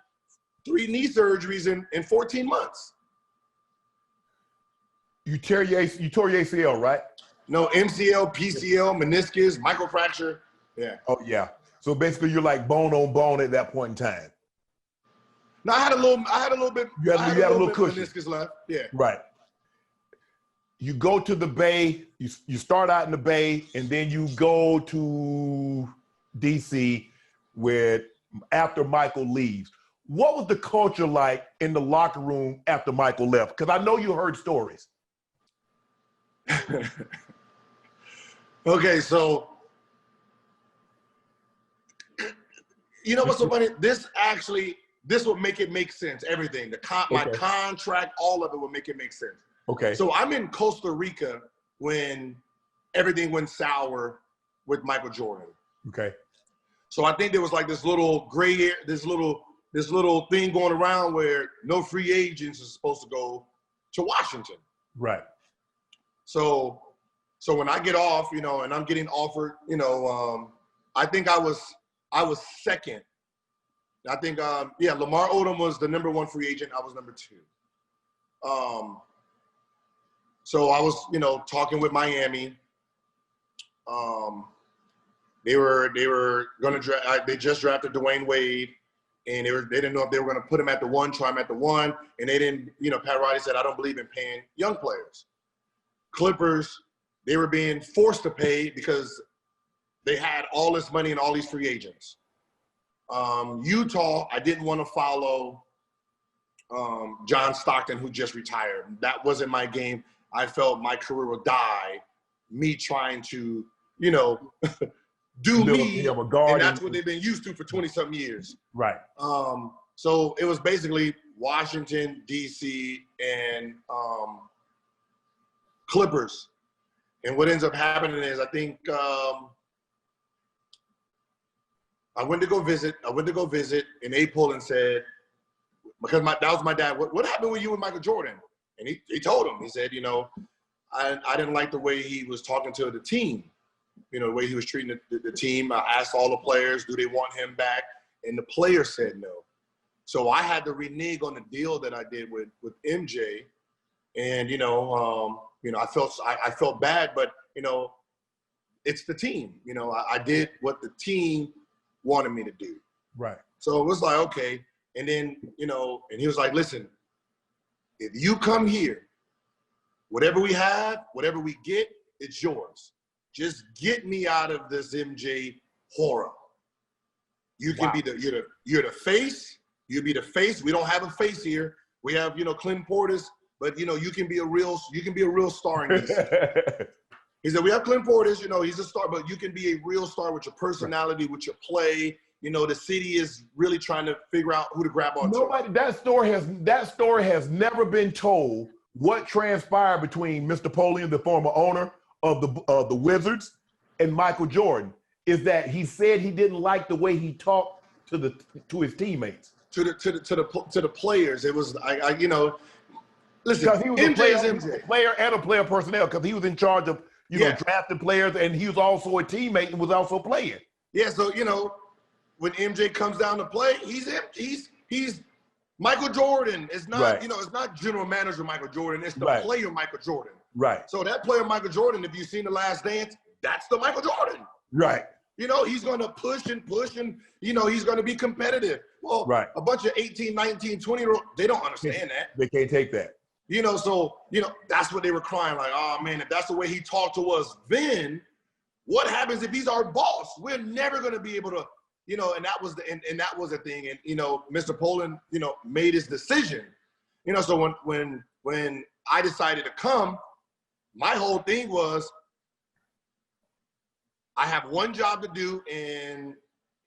3 knee surgeries in 14 months. You tore your ACL, right? No, MCL, PCL, meniscus, microfracture. Yeah. Oh yeah. So basically, you're like bone on bone at that point in time. No, I had a little bit. You had a little cushion. Meniscus left. Yeah. Right. You go to the Bay. You start out in the Bay, and then you go to DC, where after Michael leaves. What was the culture like in the locker room after Michael left? Because I know you heard stories. Okay, so you know what's so funny? This would make it make sense. Everything, my contract, all of it would make it make sense. Okay. So I'm in Costa Rica when everything went sour with Michael Jordan. Okay. So I think there was like this little gray area, this little thing going around where no free agents are supposed to go to Washington. Right. So when I get off, you know, and I'm getting offered, you know, I think I was second. I think, Lamar Odom was the #1 free agent. I was number 2. So I was, you know, talking with Miami. They were going to draft. They just drafted Dwayne Wade, and they didn't know if they were going to put him at the 1, try him at the 1, and they didn't. You know, Pat Riley said, "I don't believe in paying young players." Clippers, they were being forced to pay because they had all this money and all these free agents. Utah, I didn't want to follow John Stockton, who just retired. That wasn't my game. I felt my career would die, me trying to, you know, do me, and that's what they've been used to for 20-something years. Right. So it was basically Washington, D.C., and Clippers. And what ends up happening is I think I went to go visit, and they pulled and said, because that was my dad, what happened with you and Michael Jordan? And he told him, he said, you know, I didn't like the way he was talking to the team, you know, the way he was treating the team. I asked all the players, do they want him back? And the players said no. So I had to renege on the deal that I did with MJ. And, I felt bad, but, you know, it's the team. You know, I did what the team wanted me to do. Right. So it was like, okay. And then, you know, and he was like, listen, if you come here, whatever we have, whatever we get, it's yours. Just get me out of this MJ horror. You can be you're the face. You be the face. We don't have a face here. We have, you know, Clint Portis, but you know, you can be a real star in this. He said, we have Clint Portis, you know, he's a star, but you can be a real star with your personality, with your play. You know, the city is really trying to figure out who to grab onto. That story has never been told. What transpired between Mr. Polian, the former owner of the Wizards, and Michael Jordan is that he said he didn't like the way he talked to his teammates, to the players. It was you know, listen, because he was a player and a player personnel, because he was in charge of drafting players, and he was also a teammate and was also playing. Yeah, so you know, when MJ comes down to play, he's Michael Jordan. It's not it's not general manager Michael Jordan. It's the player Michael Jordan. Right. So that player Michael Jordan, if you've seen The Last Dance, that's the Michael Jordan. Right. You know, he's going to push and you know, he's going to be competitive. Well, a bunch of 18, 19, 20-year-olds, they don't understand that. They can't take that. You know, so, you know, that's what they were crying like, oh, man, if that's the way he talked to us then, what happens if he's our boss? We're never going to be able to, you know, and that was the thing. And, you know, Mr. Poland, you know, made his decision. You know, so when I decided to come, my whole thing was, I have one job to do, and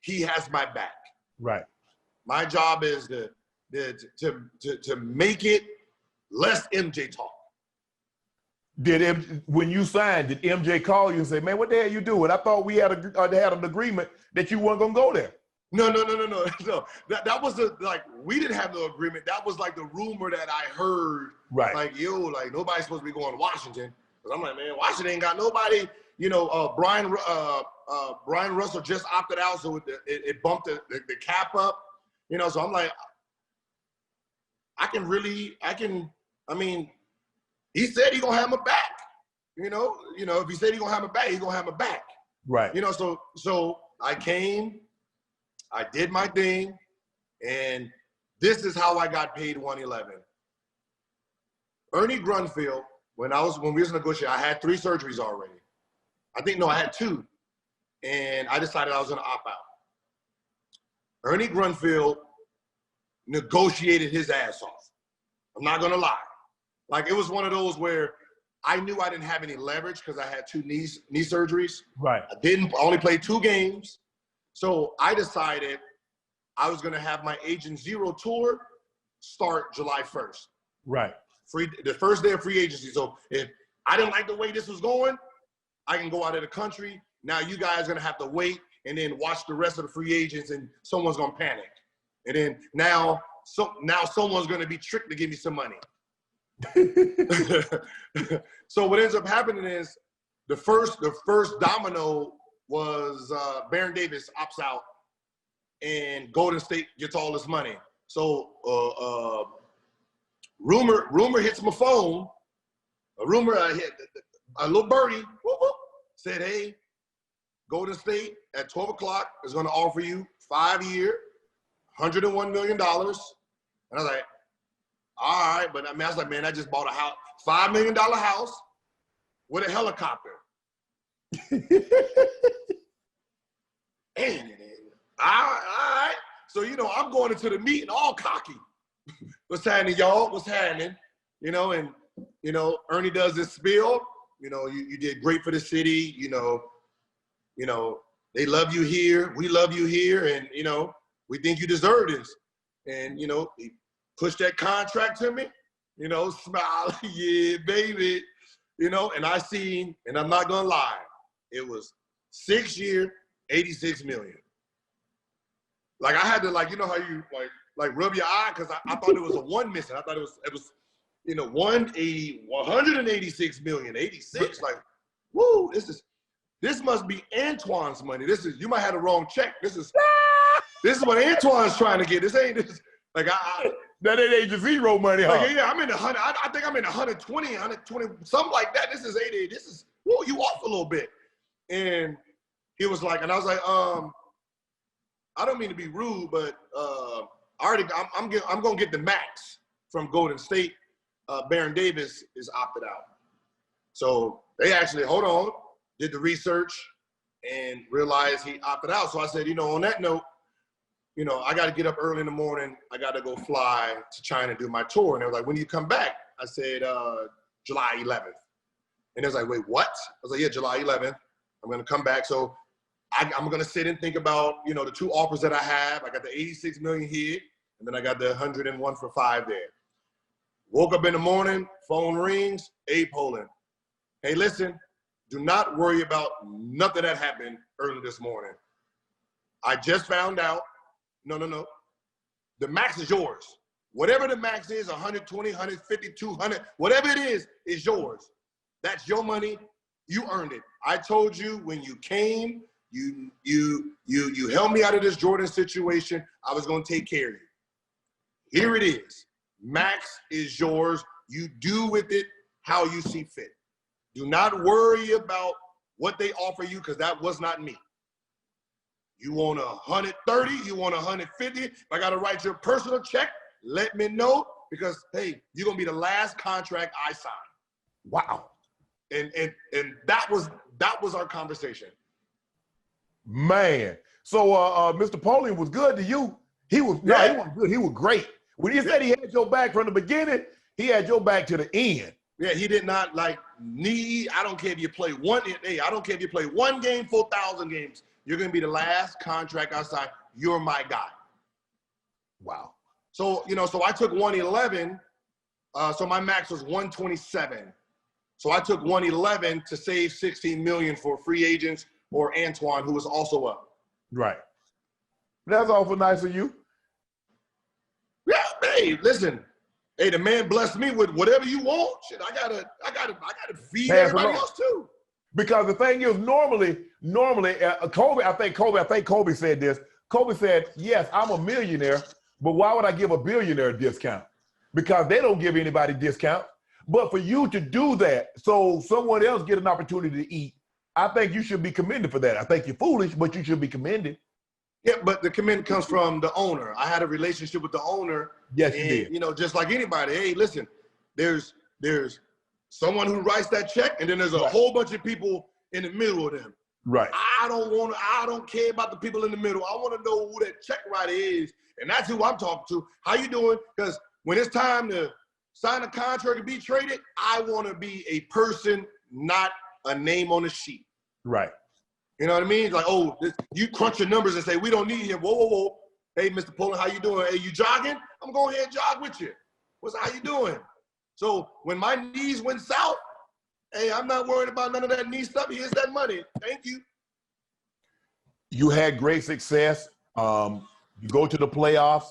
he has my back. Right. My job is to make it less MJ talk. When you signed, did MJ call you and say, "Man, what the hell you doing? I thought we had an agreement that you weren't gonna go there." No. That was we didn't have no agreement. That was like the rumor that I heard. Right. Like, yo, like nobody's supposed to be going to Washington. Cause I'm like, man, Washington ain't got nobody. You know, Brian Russell just opted out, so it bumped the cap up. You know, so I'm like, I mean, he said he gonna have my back. You know, if he said he gonna have my back, he gonna have my back. Right. You know, so I came, I did my thing, and this is how I got paid $111. Ernie Grunfeld, when we was negotiating, I had 3 surgeries already. I had 2, and I decided I was gonna opt out. Ernie Grunfeld negotiated his ass off. I'm not gonna lie. Like, it was one of those where I knew I didn't have any leverage because I had 2 knee surgeries. Right. I only played 2 games. So I decided I was gonna have my Agent Zero tour start July 1st. Right. The first day of free agency. So if I didn't like the way this was going, I can go out of the country. Now you guys are gonna have to wait and then watch the rest of the free agents, and someone's gonna panic. And then now someone's gonna be tricked to give me some money. So what ends up happening is the first domino was Baron Davis opts out and Golden State gets all this money. So rumor hits my phone. A little birdie whoop, whoop, said, "Hey, Golden State at 12 o'clock is going to offer you 5-year, $101 million." And I was like, all right, but I was like, man, I just bought a house, $5 million house with a helicopter. And all right. So, I'm going into the meeting all cocky. What's happening, y'all? What's happening? And Ernie does this spiel. You did great for the city. They love you here. We love you here. And, we think you deserve this. And, he pushed that contract to me, smile, yeah, baby, and I seen, and I'm not gonna lie, it was 6-year, $86 million. Like, I had to, like, how you rub your eye, because I thought it was a 1 missing. I thought it was 186 million, 86. Like, woo, this must be Antoine's money. You might have the wrong check. This is what Antoine's trying to get. This ain't this. Like, that ain't Agent Zero money, huh? Like, yeah, I'm in the 100. I think I'm in 120, something like that. This is 80. This is, whoa, you off a little bit. And he was like, and I was like, I don't mean to be rude, but I'm gonna get the max from Golden State. Baron Davis is opted out. So they actually, did the research and realized he opted out. So I said, on that note, I got to get up early in the morning. I got to go fly to China and do my tour. And they were like, when do you come back? I said, July 11th. And they was like, wait, what? I was like, yeah, July 11th. I'm going to come back. So I'm going to sit and think about, the 2 offers that I have. I got the 86 million here, and then I got the 101 for 5 there. Woke up in the morning, phone rings, Abe Poland. Hey, listen, do not worry about nothing that happened early this morning. I just found out. No. The max is yours. Whatever the max is, 120, 150, 200, whatever it is yours. That's your money. You earned it. I told you when you came, you helped me out of this Jordan situation. I was going to take care of you. Here it is. Max is yours. You do with it how you see fit. Do not worry about what they offer you, because that was not me. You want 130, you want 150. If I got to write your personal check, let me know, because, hey, you're going to be the last contract I sign. Wow. And that was our conversation. Man. So Mr. Poland was good to you. He wasn't good. He was great. When he said he had your back from the beginning, he had your back to the end. Yeah, he did not need. I don't care if you play one. Hey, I don't care if you play 1 game, 4,000 games. You're going to be the last contract outside. You're my guy. Wow. So, so I took 111. So my max was 127. So I took 111 to save 16 million for free agents or Antoine, who was also up. Right. That's awful nice of you. Yeah, hey, listen. Hey, the man blessed me with whatever you want. Shit, I gotta feed Pass everybody along. else too. Because the thing is, normally, Kobe, I think Kobe said this. Kobe said, yes, I'm a millionaire, but why would I give a billionaire a discount? Because they don't give anybody discounts. But for you to do that, so someone else get an opportunity to eat, I think you should be commended for that. I think you're foolish, but you should be commended. Yeah, but the commend comes from the owner. I had a relationship with the owner. Yes, and, you did. You know, just like anybody. Hey, listen, there's someone who writes that check, and then there's a whole bunch of people in the middle of them. Right. I don't care about the people in the middle. I want to know who that check writer is, and that's who I'm talking to. How you doing? Because when it's time to sign a contract and be traded, I want to be a person, not a name on a sheet. Right. You know what I mean? Like, oh, you crunch your numbers and say, we don't need him. Whoa, whoa, whoa. Hey, Mr. Poland, how you doing? Hey, you jogging? I'm going ahead and jog with you. How you doing? So when my knees went south, hey, I'm not worried about none of that knee stuff. Here's that money. Thank you. You had great success. You go to the playoffs.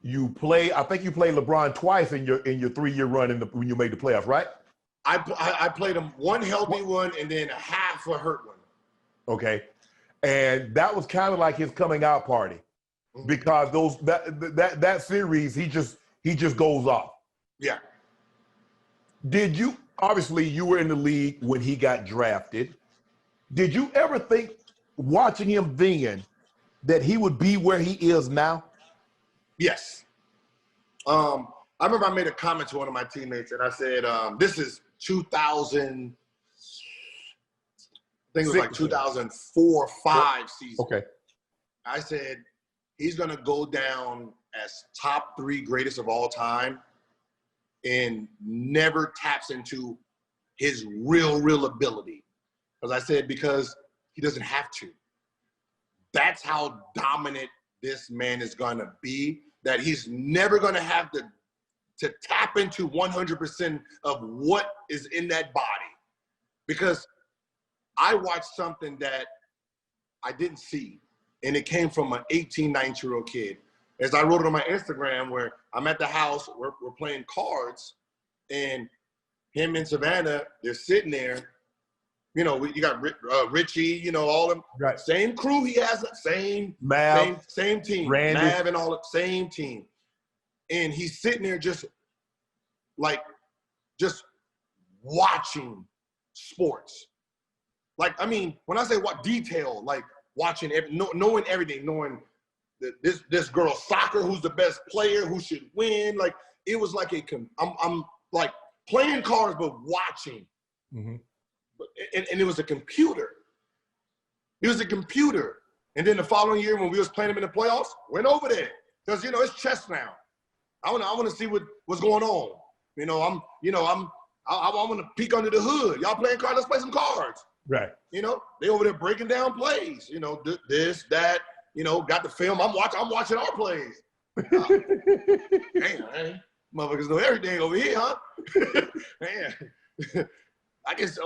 I think you played LeBron twice in your 3-year run when you made the playoffs, right? I played him one healthy one and then half a hurt one. Okay. And that was kind of like his coming out party because that series, he just goes off. Yeah. Did you, obviously you were in the league when he got drafted. Did you ever think watching him then that he would be where he is now? Yes. I remember I made a comment to one of my teammates and I said, this is 2000, I think it was like 2004, 5 season. Okay. I said, he's going to go down as top 3 greatest of all time and never taps into his real ability. Because I said, because he doesn't have to. That's how dominant this man is going to be, that he's never going to have to tap into 100% of what is in that body. Because I watched something that I didn't see, and it came from an 18, 19-year-old kid. As I wrote it on my Instagram, where I'm at the house, we're playing cards, and him and Savannah, they're sitting there. You know, you got Richie, you know, all of them. Right. Same crew he has, same team. Randy. Mav and all, same team. And he's sitting there just watching sports. Like, I mean, when I say what detail, like watching, knowing everything, knowing this girl's soccer, who's the best player, who should win. Like, it was like I'm like playing cards, but watching. Mm-hmm. And it was a computer. It was a computer. And then the following year, when we was playing him in the playoffs, went over there. Because, you know, it's chess now. I want to see what's going on. You know, I want to peek under the hood. Y'all playing cards? Let's play some cards. Right. You know, they over there breaking down plays. You know, this, that. You know, got the film. I'm watching our plays. Man, motherfuckers know everything over here, huh? Man, I can see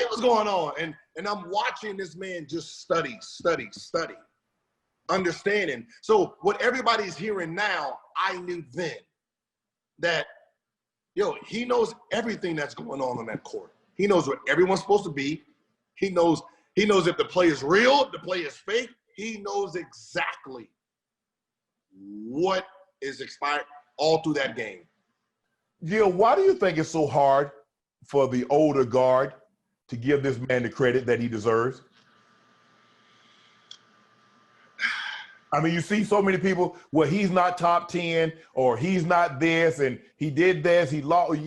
what's going on, and I'm watching this man just study, understanding. So what everybody's hearing now, I knew then that, he knows everything that's going on that court. He knows what everyone's supposed to be. He knows if the play is real, if the play is fake. He knows exactly what is expired all through that game. Gil, why do you think it's so hard for the older guard to give this man the credit that he deserves? I mean, you see so many people, well, he's not top 10 or he's not this and he did this, he lost,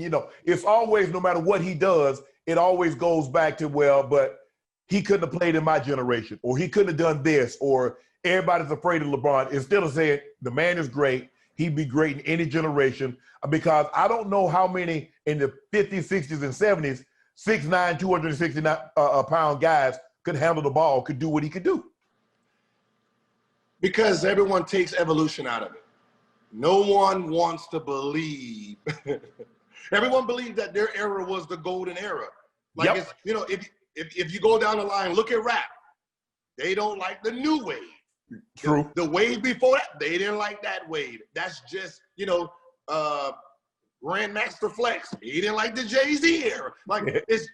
it's always, no matter what he does, it always goes back to, well, but he couldn't have played in my generation, or he couldn't have done this, or everybody's afraid of LeBron. Instead of saying the man is great, he'd be great in any generation, because I don't know how many in the 50s, 60s, and 70s, 6'9", 269-pound guys could handle the ball, could do what he could do. Because everyone takes evolution out of it. No one wants to believe Everyone believed that their era was the golden era. Like, it's, you know, if you go down the line, look at rap. They don't like the new wave. True. The wave before that, they didn't like that wave. That's just, you know, Grandmaster Flex. He didn't like the Jay-Z era. Like, it's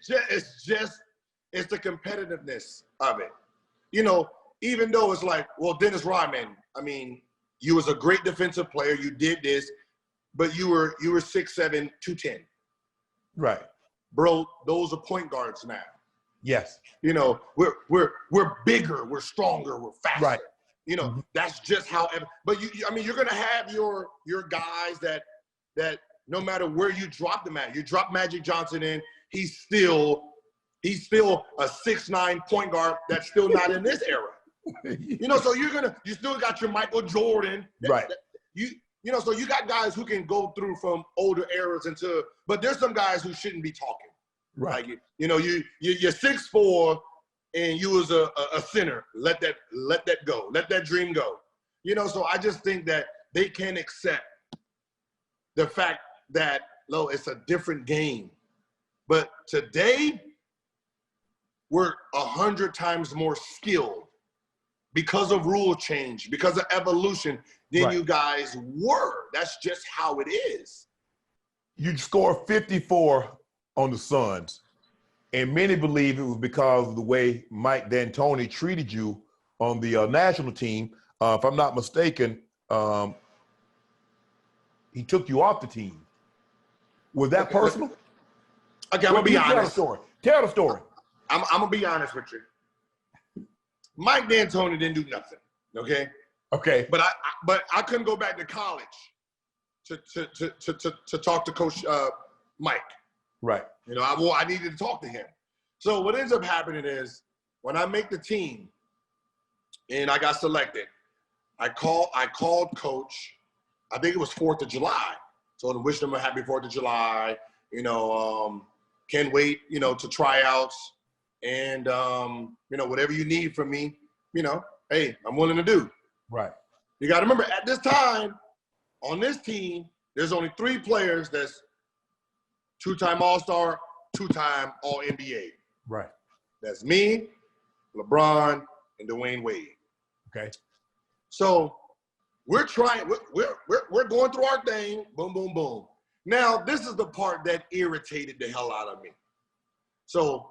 the competitiveness of it. You know, even though it's like, well, Dennis Rodman, I mean, you was a great defensive player. You did this, but you were 6'7", 210. Right. Bro, those are point guards now. Yes. You know, we're bigger, we're stronger, we're faster. Right. You know, that's just how. But I mean, you're gonna have your guys that no matter where you drop them at, you drop Magic Johnson in, he's still a 6'9" point guard that's still not in this era. You know, so you still got your Michael Jordan. Right. You know, so you got guys who can go through from older eras but there's some guys who shouldn't be talking. Right. Like, you know, you're 6'4", and you was a center. Let that go. Let that dream go. You know, so I just think that they can accept the fact that, it's a different game. But today, we're 100 times more skilled because of rule change, because of evolution than you guys were. That's just how it is. You scored 54 on the Suns, and many believe it was because of the way Mike D'Antoni treated you on the national team. If I'm not mistaken, he took you off the team. Was that personal? Okay, I'm gonna be honest. Tell the story. I'm gonna be honest with you. Mike D'Antoni didn't do nothing. Okay. Okay. But I couldn't go back to college to talk to Coach Mike. Right. You know, I needed to talk to him. So what ends up happening is when I make the team and I got selected, I called Coach. I think it was 4th of July. So to wish them a happy 4th of July. You know, can't wait, you know, to tryouts and, you know, whatever you need from me, you know, hey, I'm willing to do. Right. You got to remember, at this time, on this team, there's only 3 players that's 2-time All-Star, 2-time All-NBA. Right. That's me, LeBron, and Dwayne Wade. Okay. So we're trying, we're going through our thing, boom, boom, boom. Now, this is the part that irritated the hell out of me. So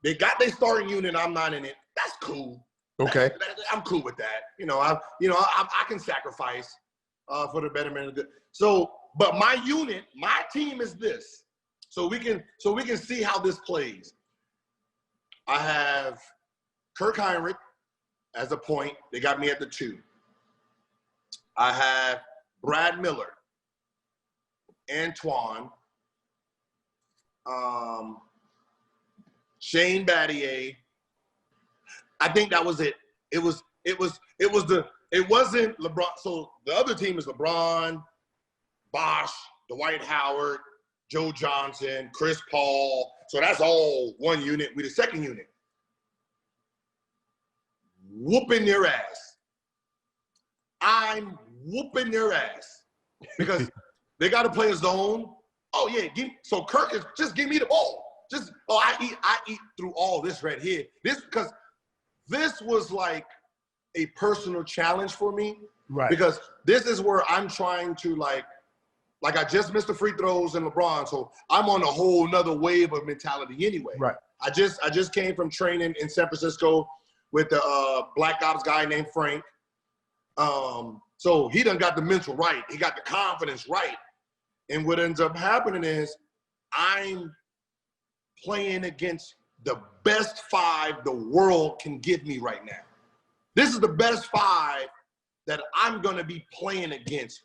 they got their starting unit, I'm not in it. That's cool. Okay. I'm cool with that. You know, I can sacrifice for the betterment of the good. So, but my unit, my team is this. So we can see how this plays. I have Kirk Heinrich as a point. They got me at the 2. I have Brad Miller, Antoine, Shane Battier. I think that was it. It wasn't LeBron. So the other team is LeBron, Bosh, Dwight Howard, Joe Johnson, Chris Paul. So that's all one unit. We the second unit. Whooping their ass. I'm whooping their ass because they got to play a zone. Oh yeah, so Kirk is just give me the ball. I eat through all this right here. Because this was like a personal challenge for me. Right. Because this is where I'm trying to like I just missed the free throws in LeBron, so I'm on a whole nother wave of mentality anyway. Right. I just came from training in San Francisco with the Black Ops guy named Frank. So he done got the mental right. He got the confidence right. And what ends up happening is I'm playing against the best 5 the world can give me right now. This is the best 5 that I'm going to be playing against.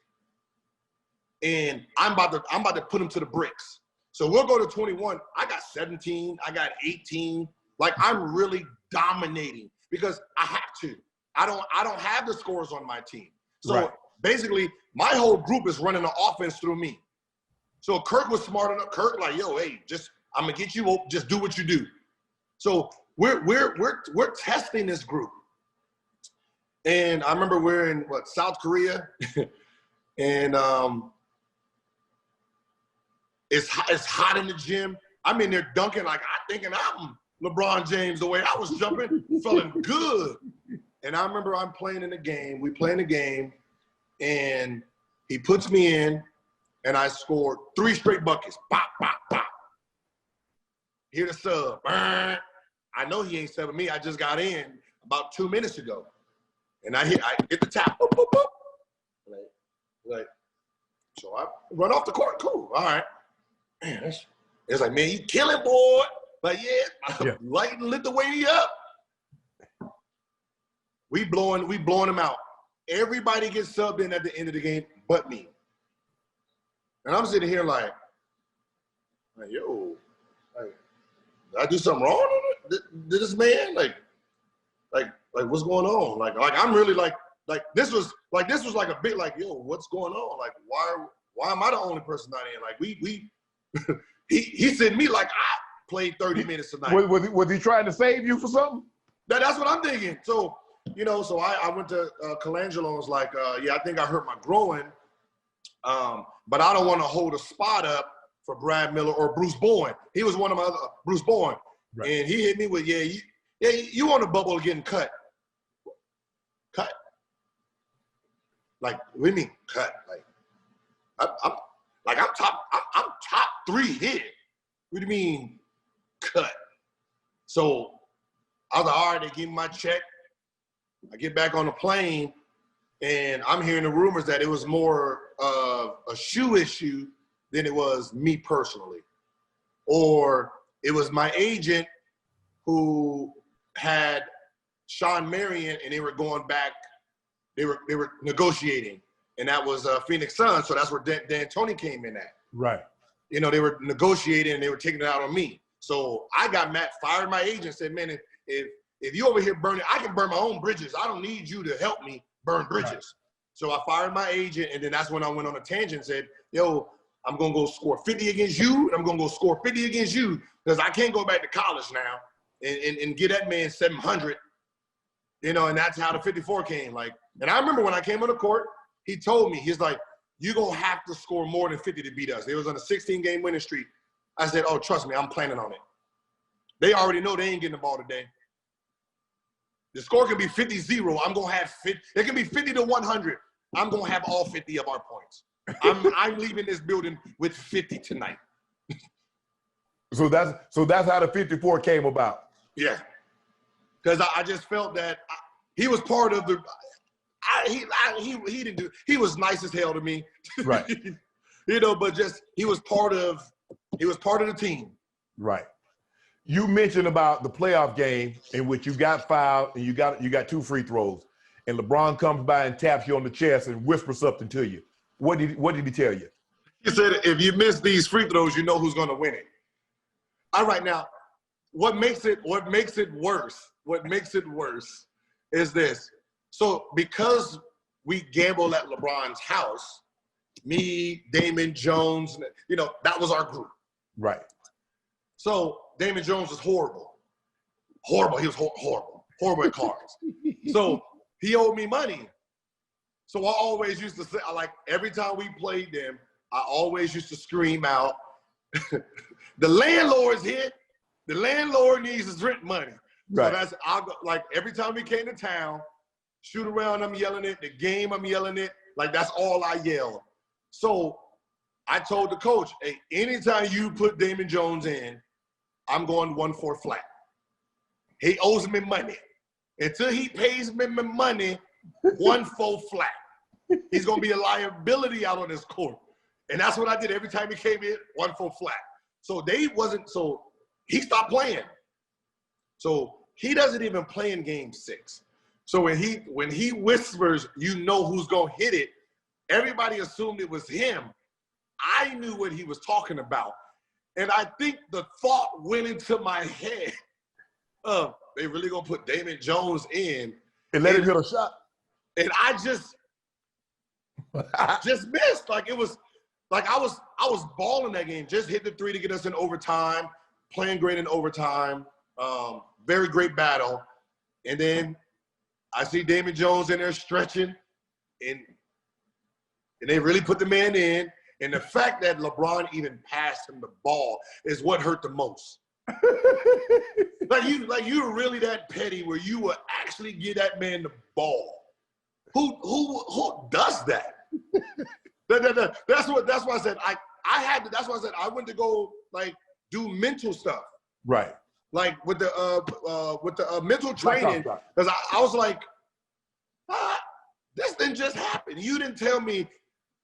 And I'm about to put them to the bricks. So we'll go to 21. I got 17. I got 18. Like, I'm really dominating because I have to. I don't have the scores on my team. So basically, my whole group is running the offense through me. So Kirk was smart enough. Kirk like, yo, hey, I'm gonna get you open. Just do what you do. So we're testing this group. And I remember we're in South Korea, and It's hot in the gym. I'm in there dunking like I thinking I'm LeBron James the way I was jumping, feeling good. And I remember I'm playing in the game. We playing the game, and he puts me in, and I scored 3 straight buckets. Pop, pop, pop. Hear the sub. Burn. I know he ain't subbing me. I just got in about 2 minutes ago. And I hit the tap. Boop, boop, boop. Like, so I run off the court. Cool. All right. Man, it's like, man, you killing, boy. Like, yeah. Light Lithuania up. We blowing them out. Everybody gets subbed in at the end of the game but me. And I'm sitting here like yo, like, did I do something wrong? Did this man like what's going on? Like I'm really like this was like a bit like, yo, what's going on? Like why am I the only person not in? Like we he sent me like I played 30 minutes tonight. Was he trying to save you for something? That's what I'm thinking. So, so I went to Colangelo and was like, yeah, I think I hurt my groin, but I don't want to hold a spot up for Brad Miller or Bruce Bowen. He was one of my other, Bruce Bowen. Right. And he hit me with, you on the bubble of getting cut. Cut? Like, what do you mean cut? Like, I'm top 3 here. What do you mean cut? So I was like, all right, they give me my check. I get back on the plane, and I'm hearing the rumors that it was more of a shoe issue than it was me personally. Or it was my agent who had Sean Marion, and they were going back, they were negotiating, and that was Phoenix Suns, so that's where D'Antoni came in at. Right. They were negotiating, and they were taking it out on me. So I got mad, fired my agent, said, man, if you over here burning, I can burn my own bridges. I don't need you to help me burn bridges. Right. So I fired my agent, and then that's when I went on a tangent and said, yo, I'm going to go score 50 against you, and I'm going to go score 50 against you, because I can't go back to college now and get that man 700, and that's how the 54 came. Like, and I remember when I came on the court, he told me, he's like, you're going to have to score more than 50 to beat us. They was on a 16-game winning streak. I said, oh, trust me, I'm planning on it. They already know they ain't getting the ball today. The score can be 50-0. I'm going to have 50. It can be 50-100. I'm going to have all 50 of our points. I'm leaving this building with 50 tonight. So that's how the 54 came about. Yeah. Because I just felt that he was part of the he didn't do, he was nice as hell to me. Right. But just he was part of the team. Right. You mentioned about the playoff game in which you got fouled and you got 2 free throws, and LeBron comes by and taps you on the chest and whispers something to you. What did he tell you? He said, if you miss these free throws, you know who's going to win it. All right, now, what makes it worse is this. So because we gamble at LeBron's house, me, Damon Jones, that was our group. Right. So Damon Jones was horrible. Horrible. He was horrible. Horrible at cards. So he owed me money. So I always used to say, like, every time we played them, I always used to scream out, the landlord's here. The landlord needs his rent money. Right. So I'll go, like, every time we came to town, shoot around, I'm yelling it. The game, I'm yelling it. Like, that's all I yell. So I told the coach, hey, anytime you put Damon Jones in, I'm going 1-4 flat. He owes me money. Until he pays me my money, 1-4 flat. He's going to be a liability out on this court. And that's what I did every time he came in, 1-4 flat. So he stopped playing. So he doesn't even play in game 6. So when he whispers, you know who's going to hit it, everybody assumed it was him. I knew what he was talking about. And I think the thought went into my head, they really going to put Damon Jones in. And let him hit a shot. And I just missed. Like, it was like I was balling that game. Just hit the 3 to get us in overtime, playing great in overtime. Very great battle. And then I see Damon Jones in there stretching, and they really put the man in. And the fact that LeBron even passed him the ball is what hurt the most. like you're really that petty where you will actually give that man the ball. Who does that? That's why I said that's why I said I went to go like do mental stuff. Right. Like with the mental training, because I was like, this didn't just happen. You didn't tell me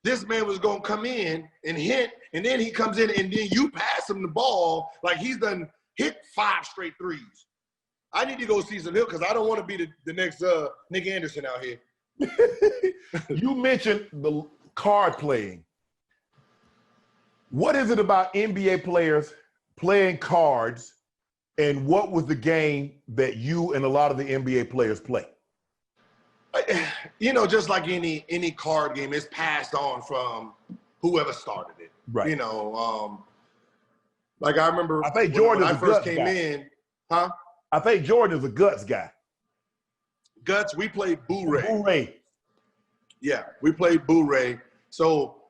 this man was gonna come in and hit, and then he comes in and then you pass him the ball like he's done hit 5 straight threes. I need to go see some Hill because I don't want to be the next Nick Anderson out here. You mentioned the card playing. What is it about NBA players playing cards, and what was the game that you and a lot of the NBA players play? You know, just like any card game, it's passed on from whoever started it. Right. You know, like I remember I think Jordan when I first came in, huh? I think Jordan is a guts guy. Guts, we played Boo-Ray. Boo-Ray. Yeah, we played Boo-Ray. So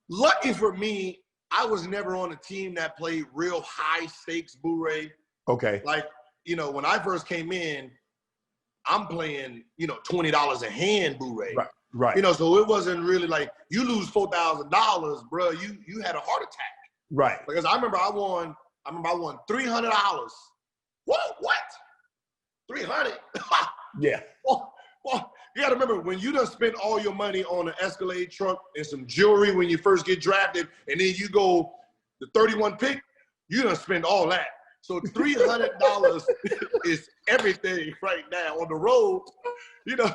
lucky for me, I was never on a team that played real high stakes Boo-Ray. Okay. Like, you know, when I first came in, I'm playing, you know, $20 a hand Boo-Ray. Right. Right. You know, so it wasn't really like you lose $4,000, bro. You had a heart attack. Right. Because I remember I won $300. What? 300? Yeah. Well, you got to remember, when you done spent all your money on an Escalade truck and some jewelry when you first get drafted, and then you go the 31 pick, you done spend all that. So $300 is everything right now on the road. You know.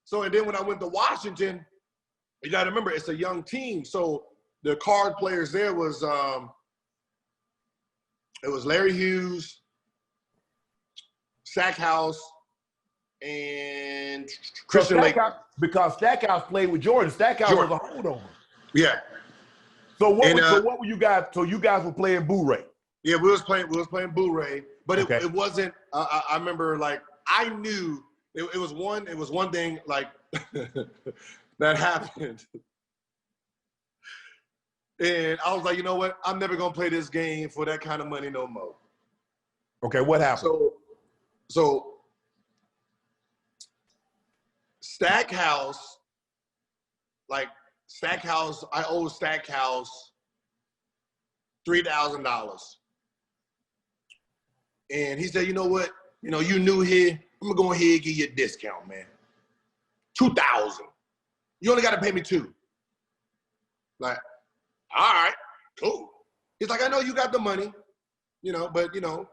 So and then when I went to Washington, you got to remember it's a young team. So the card players there was it was Larry Hughes, Stackhouse, and Christian Lake. Because Stackhouse played with Jordan. Stackhouse was a hold on. Yeah. So what were you guys? So you guys were playing Boo-Ray. Yeah, we was playing Boo-Ray, but it wasn't. I remember, like, I knew it was one thing like that happened, and I was like, you know what? I'm never gonna play this game for that kind of money no more. Okay, what happened? So Stackhouse, I owe Stackhouse $3,000. And he said, you know what? You know, you new here. I'm going to go ahead and give you a discount, man. $2,000. You only got to pay me $2,000. Like, all right, cool. He's like, I know you got the money, you know, but, you know,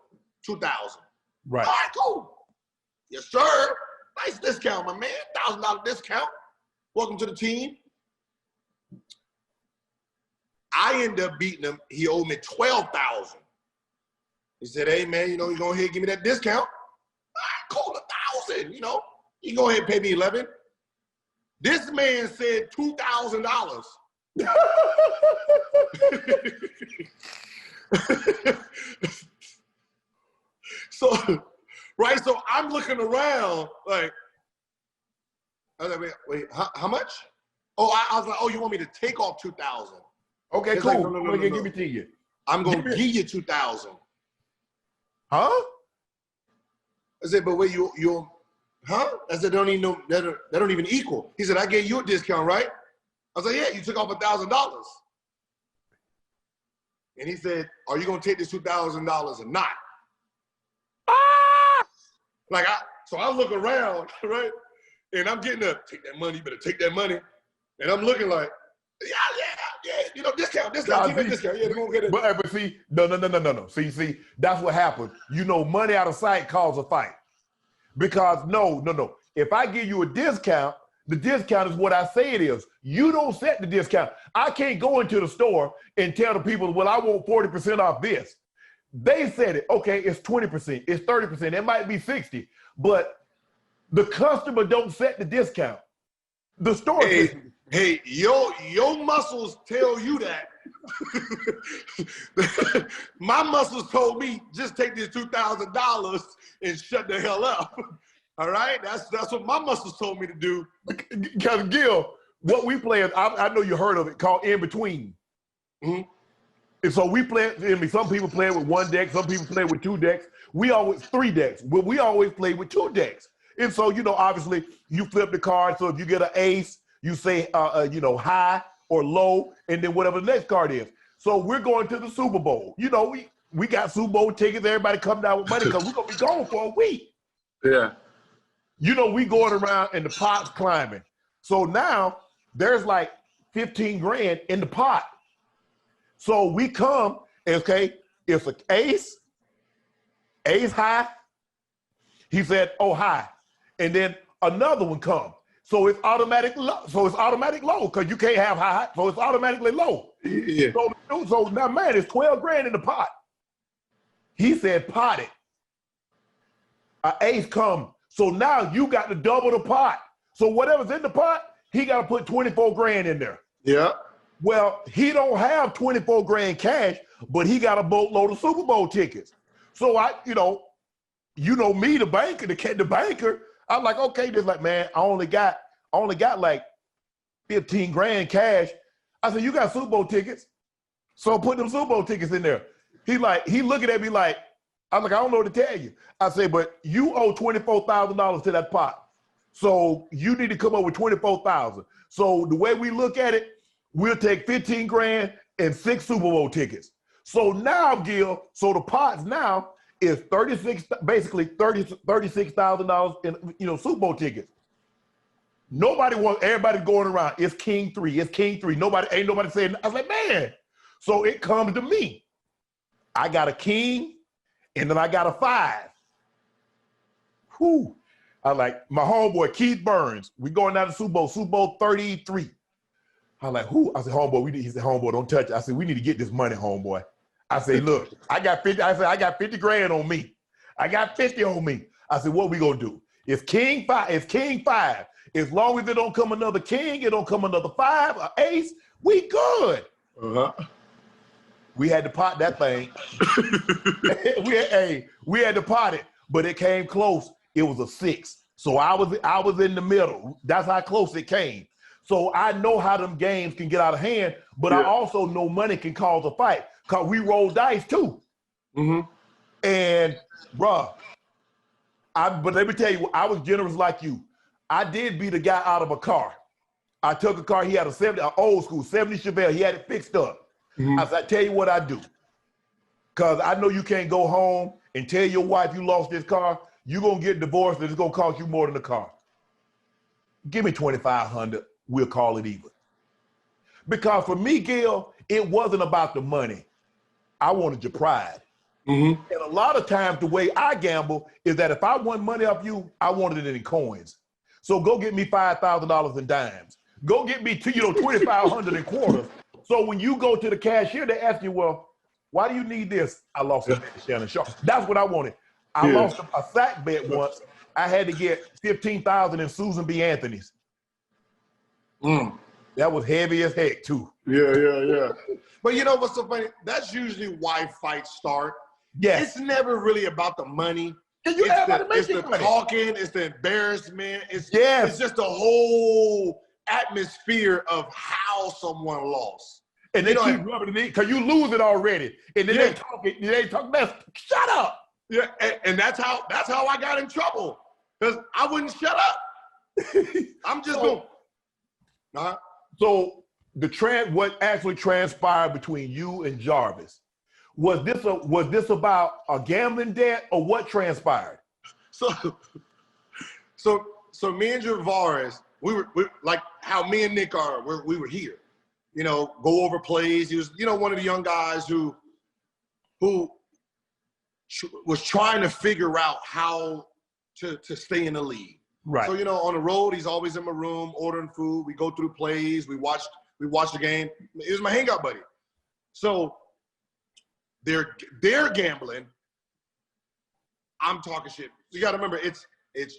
$2,000. Right. All right, cool. Yes, sir. Nice discount, my man. $1,000 discount. Welcome to the team. I ended up beating him. He owed me $12,000. He said, hey, man, you know, you go ahead and give me that discount. All right, cool, $1,000, you know. You go ahead and pay me $11,000. This man said $2,000. So I'm looking around like, I was like, wait, how much? Oh, I was like, oh, you want me to take off $2,000? Okay, it's cool. Like, no. Give it to you. I'm gonna give you $2,000. Huh? I said, but wait, you, huh? I said, that don't even equal. He said, I gave you a discount, right? I was like, yeah, you took off $1,000. And he said, are you gonna take this $2,000 or not? So I look around, right? And I'm getting take that money, you better take that money. And I'm looking like, yeah, you know, discount, keep it discount. Yeah, we're gonna get it. But see, no. See, that's what happened. You know, money out of sight causes a fight. Because no. If I give you a discount, the discount is what I say it is. You don't set the discount. I can't go into the store and tell the people, well, I want 40% off this. They said it, okay, it's 20%, it's 30%, it might be 60, but the customer don't set the discount. The store. Hey, your muscles tell you that. My muscles told me just take this $2,000 and shut the hell up. All right, that's what my muscles told me to do. Because Gil, what we play is, I know you heard of it, called In Between. Mm-hmm. And so we play, I mean, some people play with one deck, some people play with 2 decks. We always 3 decks, but we always play with 2 decks. And so, you know, obviously you flip the card. So if you get an ace, you say, you know, high or low, and then whatever the next card is. So we're going to the Super Bowl. You know, we got Super Bowl tickets. Everybody come down with money because we're going to be gone for a week. Yeah. You know, we going around and the pot's climbing. So now there's like 15 grand in the pot. So we come, okay, it's an ace high. He said, oh, high. And then another one comes. So it's automatic low. So it's automatic low because you can't have high. So it's automatically low. Yeah. So now, man, it's 12 grand in the pot. He said, pot it. An ace come. So now you got to double the pot. So whatever's in the pot, he got to put 24 grand in there. Yeah. Well, he don't have 24 grand cash, but he got a boatload of Super Bowl tickets. So you know me, the banker, I'm like, okay, just like, man, I only got like 15 grand cash. I said, you got Super Bowl tickets. So put them Super Bowl tickets in there. He looking at me like, I'm like, I don't know what to tell you. I say, but you owe $24,000 to that pot. So you need to come up with 24,000. So the way we look at it, we'll take 15 grand and 6 Super Bowl tickets. So now, Gil, so the pots now is $36,000 in, you know, Super Bowl tickets. Everybody going around, it's King 3, it's King 3. Ain't nobody saying, I was like, man. So it comes to me. I got a king and then I got a 5. Whew. I like my homeboy, Keith Burns. We going down to Super Bowl 33. I'm like, who? I said, homeboy, he said, homeboy, don't touch it. I said, we need to get this money, homeboy. I said, look, I got 50. I said, I got 50 grand on me. I got 50 on me. I said, what we gonna do? It's King 5. It's King 5. As long as it don't come another king, it don't come another 5, an ace, we good. Uh-huh. We had to pot that thing. we had to pot it, but it came close. It was a 6. So I was in the middle. That's how close it came. So I know how them games can get out of hand, but I also know money can cause a fight because we roll dice too. Mm-hmm. And bruh, but let me tell you, I was generous like you. I did beat a guy out of a car. I took a car, he had an old school 70 Chevelle, he had it fixed up. Mm-hmm. I said, I tell you what I do. Because I know you can't go home and tell your wife you lost this car, you're gonna get divorced and it's gonna cost you more than the car. Give me $2,500. We'll call it even. Because for me, Gil, it wasn't about the money. I wanted your pride. Mm-hmm. And a lot of times the way I gamble is that if I want money off you, I wanted it in coins. So go get me $5,000 in dimes. Go get me $2,500 in quarters. So when you go to the cashier, they ask you, well, why do you need this? I lost a Shannon Sharpe. That's what I wanted. I lost a sack bet once. I had to get $15,000 in Susan B. Anthony's. That was heavy as heck too. Yeah. But you know what's so funny? That's usually why fights start. Yes. It's never really about the money. It's the talking, it's the embarrassment. It's just the whole atmosphere of how someone lost. And they keep rubbing it in because you lose it already. And then they talk mess. Shut up. Yeah, and that's how I got in trouble. Because I wouldn't shut up. I'm just going. So what actually transpired between you and Jarvis? Was this about a gambling debt or what transpired? So me and Javaris, we were like how me and Nick are. We were here, you know, go over plays. He was, you know, one of the young guys who was trying to figure out how to stay in the league. Right. So, you know, on the road, he's always in my room ordering food. We go through plays. We watch the game. He was my hangout buddy. So they're gambling. I'm talking shit. You got to remember, it's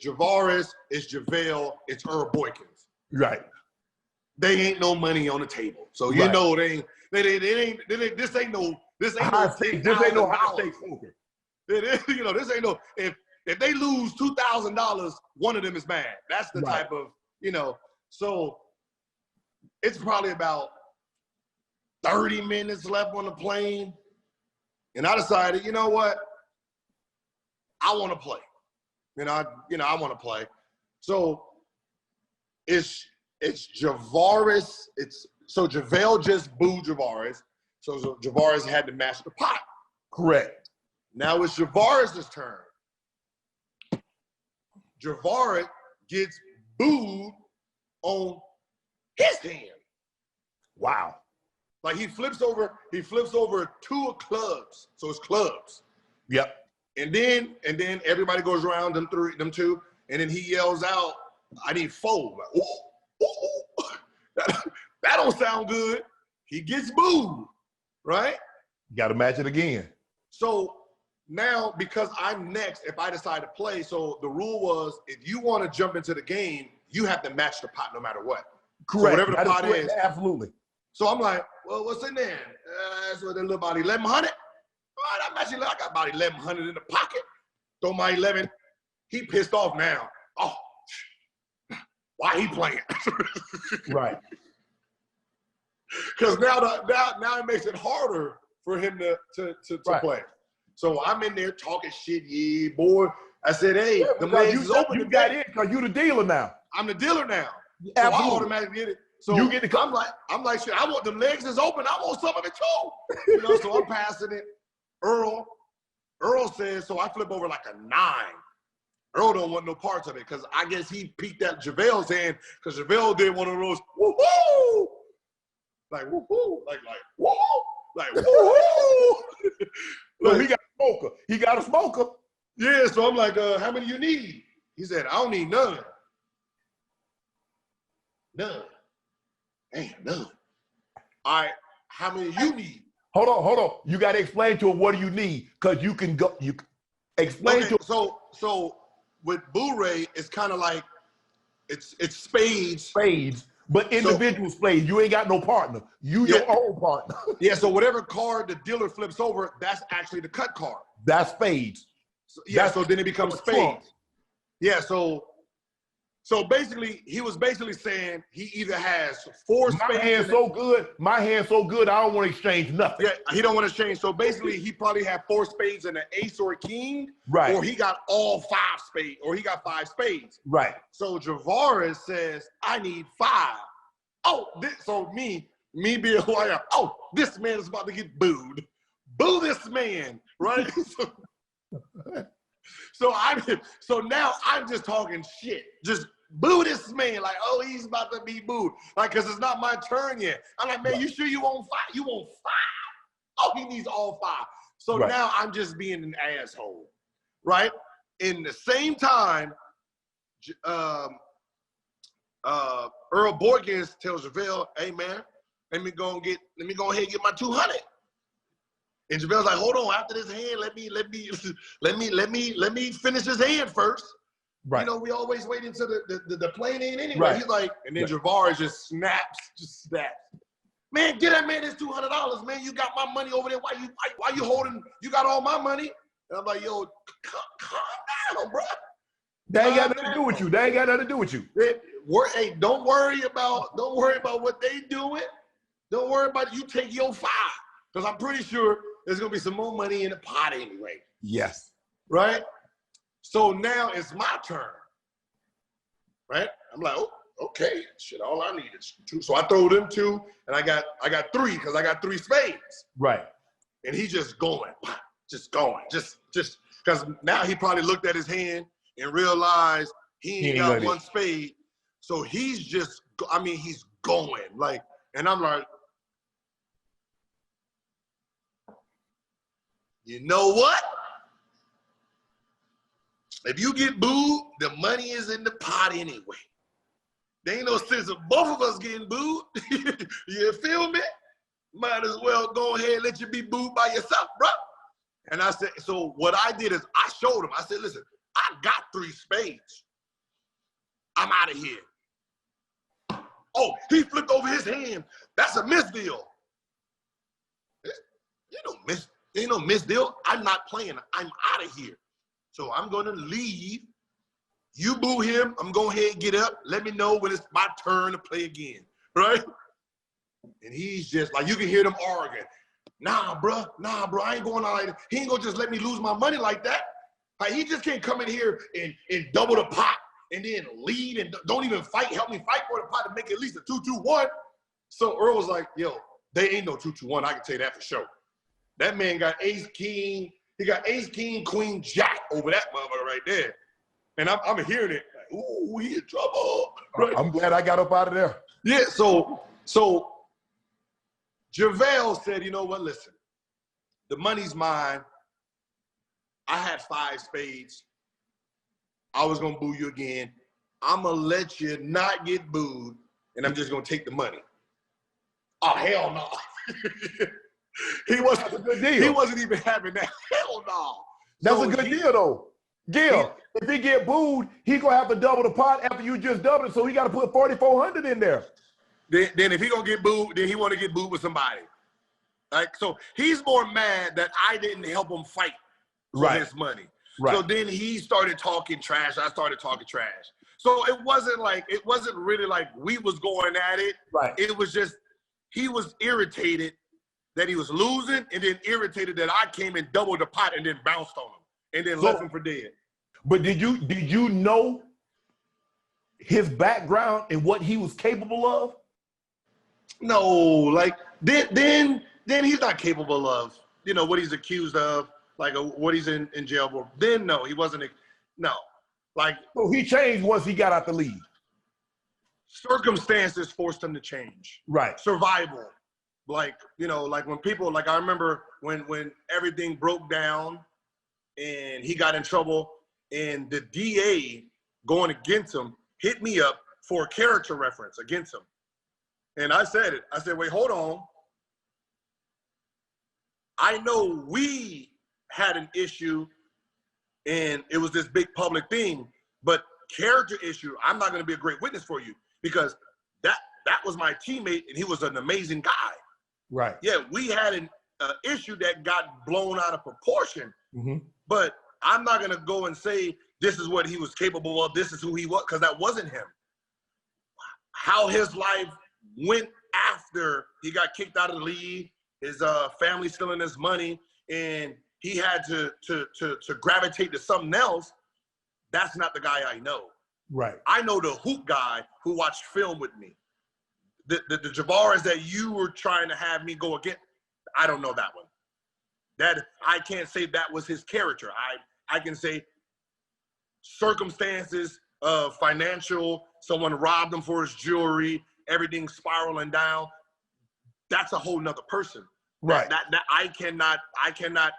Javaris, it's JaVale, it's Herb Boykins. Right. They ain't no money on the table. So you know this ain't no high stakes poker. You know, this ain't no if they lose $2,000, one of them is mad. That's the type of, you know. So it's probably about 30 minutes left on the plane. And I decided, you know what? I want to play. I want to play. So it's Javaris. So JaVale just booed Javaris. So Javaris had to match the pot. Correct. Now it's Javaris' turn. Javaris gets booed on his hand. Wow. Like he flips over 2 clubs. So it's clubs. Yep. And then everybody goes around them two, and then he yells out, I need 4. Like, ooh, ooh. That don't sound good. He gets booed, right? You got to match it again. So now, because I'm next, if I decide to play, so the rule was if you want to jump into the game, you have to match the pot no matter what. Correct. So whatever the pot is. Absolutely. So I'm like, well, what's in there? That's what they look about 1,100. All right, I got about 1,100 in the pocket. Throw my 11. He pissed off now. Oh, why he playing? Right. Because now it makes it harder for him to play. So I'm in there talking shit, yeah, boy. I said, hey, the legs is open. You got in because you the dealer now. I'm the dealer now. Absolutely. So I automatically get it. So you get to come. I'm like, shit, I want them legs is open. I want some of it too. So I'm passing it. Earl says, so I flip over like a 9. Earl don't want no parts of it because I guess he peeked at JaVale's hand because JaVale did one of those woo-hoo, like woo-hoo, like woo, like woo-hoo. So he got a smoker. He got a smoker. Yeah, so I'm like, how many you need? He said, I don't need none. None. Damn, none. All right, how many you need? Hold on. You got to explain to him what do you need because you can go. You explain to him. So with Blu-ray, it's kind of like it's spades. Spades, but individual spades. You ain't got no partner. Your own partner. Yeah. So whatever card the dealer flips over, that's actually the cut card. That's spades. So then it becomes spades. Yeah. So basically, he was basically saying he either has 4 spades. My hand's so good, I don't want to exchange nothing. Yeah, he don't want to exchange. So basically, he probably had 4 spades and an ace or a king. Right. Or he got all 5 spades, or he got 5 spades. Right. So Javaris says, I need 5. Oh, so me being who I am, oh, this man is about to get booed. Boo this man, right? So now I'm just talking shit. Just boo this man, like, oh, he's about to be booed. Like, because it's not my turn yet. I'm like, man, you sure you want 5? You want 5? Oh, he needs all 5. So now I'm just being an asshole, right? In the same time, Earl Borgens tells JaVale, hey, man, let me go ahead and get my 200. And JaVale's like, hold on, after this hand, let me finish his hand first. Right. We always wait until the plane ain't anyway. Right. He's like, and then Javaris just snaps. Man, get that man his $200, man. You got my money over there. Why you holding? You got all my money. And I'm like, yo, calm down, bro. They ain't got nothing to do with you. They ain't got nothing to do with you. Hey, don't worry about what they doing. Don't worry about it. You take your 5. Because I'm pretty sure there's going to be some more money in the pot anyway. Yes. Right? So now it's my turn. Right? I'm like, oh, okay. Shit, all I need is 2. So I throw them 2, and I got 3 because I got 3 spades. Right. And he's just going. Just because now he probably looked at his hand and realized he ain't got 1 spade. So he's just, he's going. Like, and I'm like, you know what? If you get booed, the money is in the pot anyway. There ain't no sense of both of us getting booed. You feel me? Might as well go ahead and let you be booed by yourself, bro. And I said, so what I did is I showed him. I said, listen, I got 3 spades. I'm out of here. Oh, he flipped over his hand. That's a misdeal. Ain't no misdeal. I'm not playing. I'm out of here. So I'm going to leave. You boo him. I'm going to go ahead and get up. Let me know when it's my turn to play again. Right? And he's just like, you can hear them arguing. Nah, bro, I ain't going out like that. He ain't gonna just let me lose my money like that. Like, he just can't come in here and double the pot and then lead and don't even fight, help me fight for the pot to make at least a 2-2-1. So Earl was like, yo, they ain't no 2-2-1. I can tell you that for sure. That man got ace, king. He got ace, king, queen, jack over that motherfucker right there. And I'm hearing it. Like, ooh, he in trouble. Right? I'm glad I got up out of there. Yeah, so JaVale said, you know what, listen, the money's mine. I had 5 spades. I was going to boo you again. I'm going to let you not get booed, and I'm just going to take the money. Oh, hell no. He wasn't even having that. Hell no. That's So a good deal, though. Gil, if he get booed, he going to have to double the pot after you just doubled it, so he got to put 4,400 in there. Then if he going to get booed, then he want to get booed with somebody. Like, so he's more mad that I didn't help him fight for his money. Right. So then he started talking trash. I started talking trash. So it wasn't really like we was going at it. Right. It was just, he was irritated that he was losing, and then irritated that I came and doubled the pot and then bounced on him and then left him for dead. But did you know his background and what he was capable of? No, like then he's not capable of, you know, what he's accused of, like what he's in jail for. Then no, he wasn't. No, like, so he changed once he got out the league. Circumstances forced him to change. Right. Survival. Like, you know, like when people, like I remember when everything broke down and he got in trouble and the DA going against him hit me up for a character reference against him. And I said it. I said, wait, hold on. I know we had an issue and it was this big public thing, but character issue, I'm not going to be a great witness for you because that was my teammate and he was an amazing guy. Right. Yeah, we had an issue that got blown out of proportion, but I'm not going to go and say this is what he was capable of, this is who he was, because that wasn't him. How his life went after he got kicked out of the league, his family stealing his money, and he had to gravitate to something else, that's not the guy I know. Right. I know the hoop guy who watched film with me. The Javaris that you were trying to have me go against, I don't know that one. That I can't say that was his character. I can say circumstances of financial, someone robbed him for his jewelry, everything spiraling down. That's a whole nother person. Right. That I cannot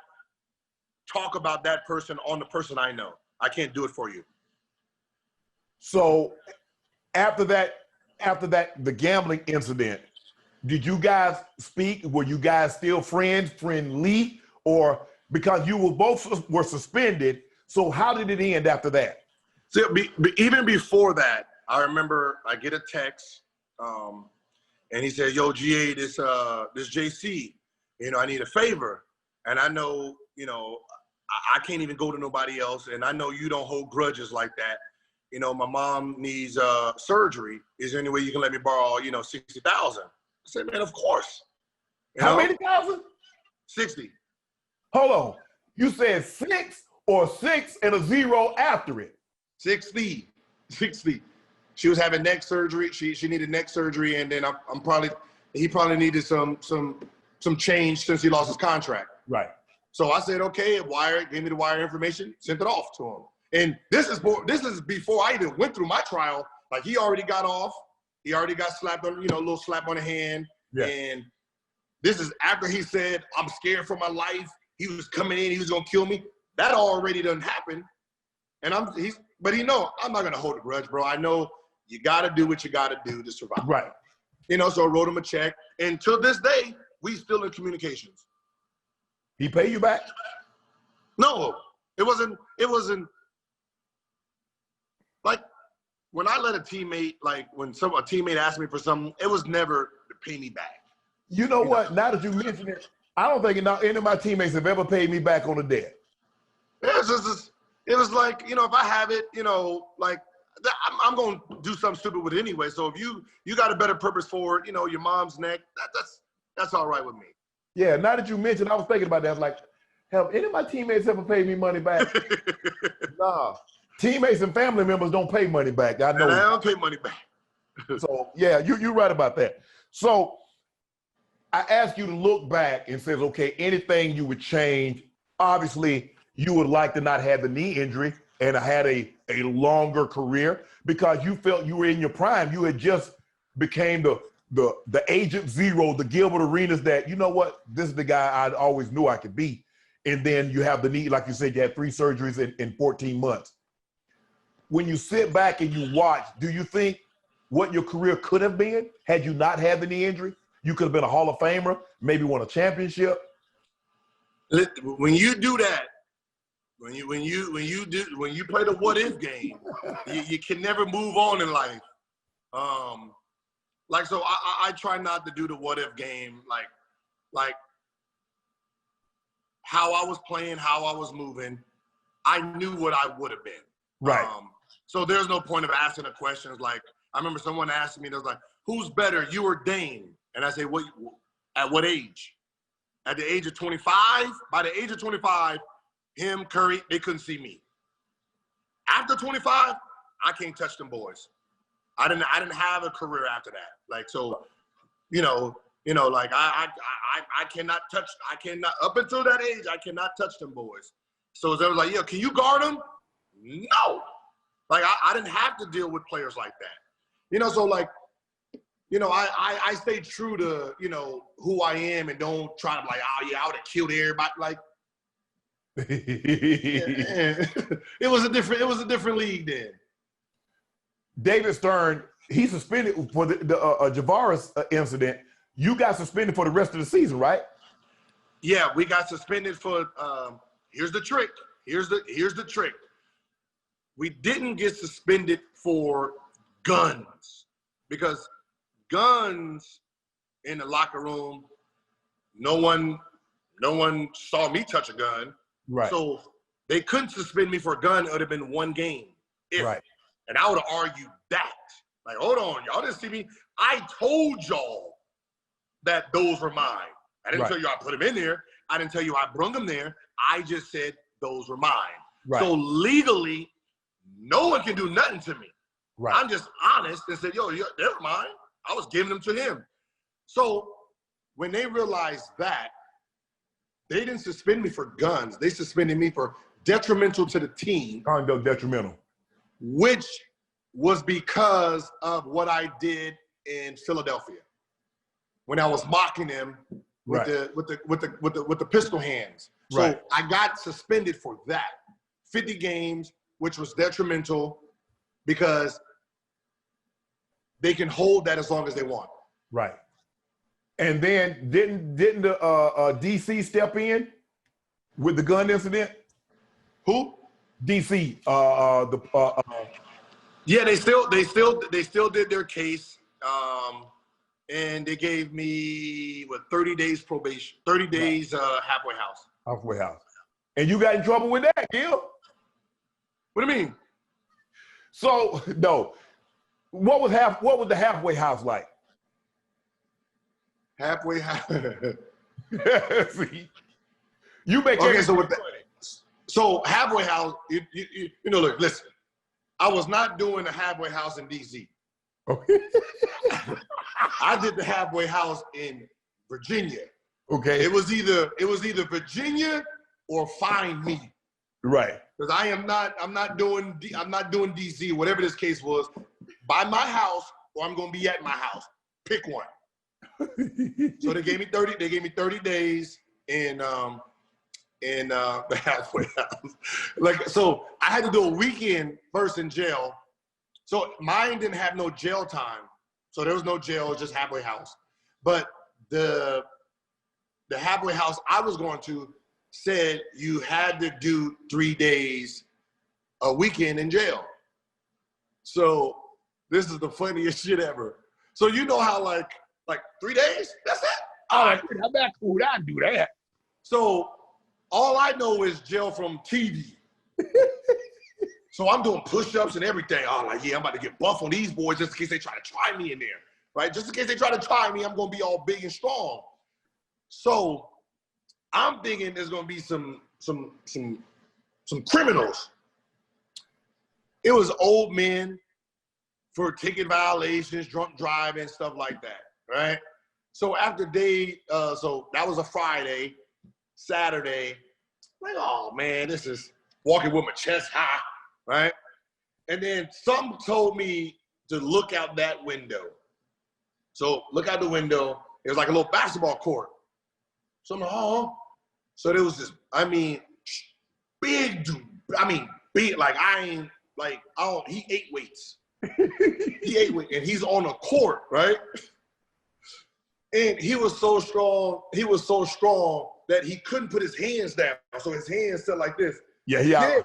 talk about that person on the person I know. I can't do it for you. So after that, the gambling incident, did you guys speak? Were you guys still friendly, or because you were both were suspended? So how did it end after that? So even before that, I remember I get a text, and he said, "Yo, GA, this JC, you know, I need a favor, and I know, you know, I can't even go to nobody else, and I know you don't hold grudges like that. You know, my mom needs surgery. Is there any way you can let me borrow, you know, $60,000?" I said, "Man, of course." How many thousand? 60. Hold on. You said 6 or 6 and a 0 after it? 60. She was having neck surgery. She needed neck surgery, and then he probably needed some change since he lost his contract. Right. So I said, okay, gave me the wire information, sent it off to him. And this is before I even went through my trial. Like, he already got off. He already got slapped on, you know, a little slap on the hand. Yeah. And this is after he said, "I'm scared for my life." He was coming in, he was gonna kill me. That already done happened. And but he know I'm not gonna hold a grudge, bro. I know you gotta do what you gotta do to survive. Right. You know, so I wrote him a check. And to this day, we still in communications. He pay you back? No, it wasn't like when I let a teammate, like when a teammate asked me for something, it was never to pay me back. You know what? Now that you mention it, I don't think any of my teammates have ever paid me back on a debt. It was like, you know, if I have it, you know, like I'm going to do something stupid with it anyway. So if you got a better purpose for it, your mom's neck, that's all right with me. Yeah, now that you mentioned, I was thinking about that. I was like, have any of my teammates ever paid me money back? Nah. Teammates and family members don't pay money back. I know. And I don't pay money back. So, yeah, you're right about that. So I asked you to look back and says, okay, anything you would change. Obviously, you would like to not have the knee injury and had a longer career because you felt you were in your prime. You had just became the agent zero, the Gilbert Arenas that, you know what, this is the guy I always knew I could be. And then you have the knee, like you said, you had 3 surgeries in 14 months. When you sit back and you watch, do you think what your career could have been had you not had the knee injury? You could have been a Hall of Famer, maybe won a championship. When you do that, when you play the what if game, you can never move on in life. So I try not to do the what if game, like how I was playing, how I was moving. I knew what I would have been. Right. So there's no point of asking the questions. Like I remember someone asked me, they was like, "Who's better, you or Dame?" And I say, "What? At what age?" At the age of 25. By the age of 25, him, Curry, they couldn't see me. After 25, I can't touch them boys. I didn't have a career after that. Like so, like I cannot touch. I cannot up until that age. I cannot touch them boys. So they was like, "Yo, can you guard them?" No. Like I didn't have to deal with players like that. So like, I stay true to who I am and don't try to be like, oh yeah, I would have killed everybody. Like, it was a different league then. David Stern, he suspended for the Javaris incident. You got suspended for the rest of the season, right? Yeah, we got suspended for. Here's the trick. Here's the trick. We didn't get suspended for guns because guns in the locker room, no one saw me touch a gun. Right. So they couldn't suspend me for a gun. It would have been 1 game. Right. And I would have argued that. Like, hold on, y'all didn't see me. I told y'all that those were mine. I didn't tell you I put them in there. I didn't tell you I brung them there. I just said those were mine. Right. So legally, no one can do nothing to me. Right. I'm just honest and said, yo, they're mine. I was giving them to him. So when they realized that, they didn't suspend me for guns. They suspended me for detrimental to the team. Conduct detrimental. Which was because of what I did in Philadelphia when I was mocking them with the pistol hands. So I got suspended for that. 50 games, which was detrimental because they can hold that as long as they want. Right. And then didn't the DC step in with the gun incident? Who? DC. Yeah, they still did their case, and they gave me 30 days probation, 30 days halfway house. Halfway house. And you got in trouble with that, Gil? What do you mean? So no, what was the halfway house like? Halfway house. See, you make okay. So halfway house. Look, listen. I was not doing the halfway house in DC. Okay. I did the halfway house in Virginia. Okay. It was either Virginia or find me. Right. Because I'm not doing DC, whatever this case was. Buy my house or I'm gonna be at my house. Pick one. So they gave me 30 days in the halfway house. Like, so I had to do a weekend first in jail. So mine didn't have no jail time. So there was no jail, it was just halfway house. But the halfway house I was going to said you had to do 3 days a weekend in jail. So this is the funniest shit ever. So you know how like 3 days? That's it? All right, I'm not cool. I do that. So all I know is jail from TV. So I'm doing push-ups and everything. Oh, like, yeah, I'm about to get buff on these boys just in case they try to try me in there, right? Just in case they try to try me, I'm going to be all big and strong. So I'm thinking there's going to be some criminals. It was old men for ticket violations, drunk driving, stuff like that, right? So after so that was a Friday, Saturday, like, oh man, this is walking with my chest high, right? And then something told me to look out that window. So look out the window. It was like a little basketball court. So I'm like, oh. So there was this, big dude. Big, like he ate weights. He ate weights, and he's on a court, right? And he was so strong that he couldn't put his hands down. So his hands set like this. Yeah.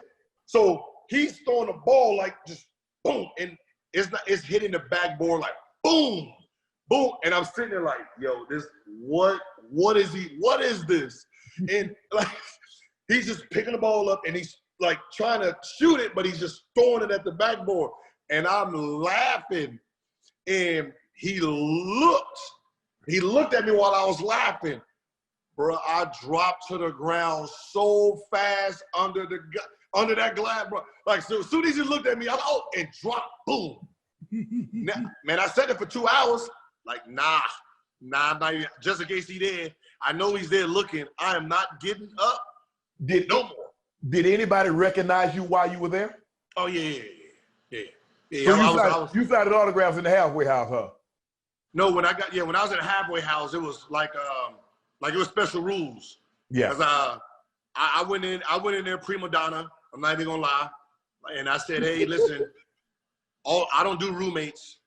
So he's throwing the ball like just boom, and it's hitting the backboard like boom, boom. And I'm sitting there like, yo, what is this? And like he's just picking the ball up and he's like trying to shoot it, but he's just throwing it at the backboard. And I'm laughing. And he looked at me while I was laughing. Bro, I dropped to the ground so fast under that glass, bro. Like, so as soon as he looked at me, I was like, oh, and dropped, boom. Now, man, I said it for 2 hours. Like, nah, not even, just in case he's there. I know he's there looking. I am not getting up no more. Did anybody recognize you while you were there? Oh, yeah. So you signed autographs in the halfway house, huh? No, when I was in the halfway house, it was like it was special rules. Yeah. I went in there prima donna. I'm not even gonna lie, and I said, hey, listen, I don't do roommates,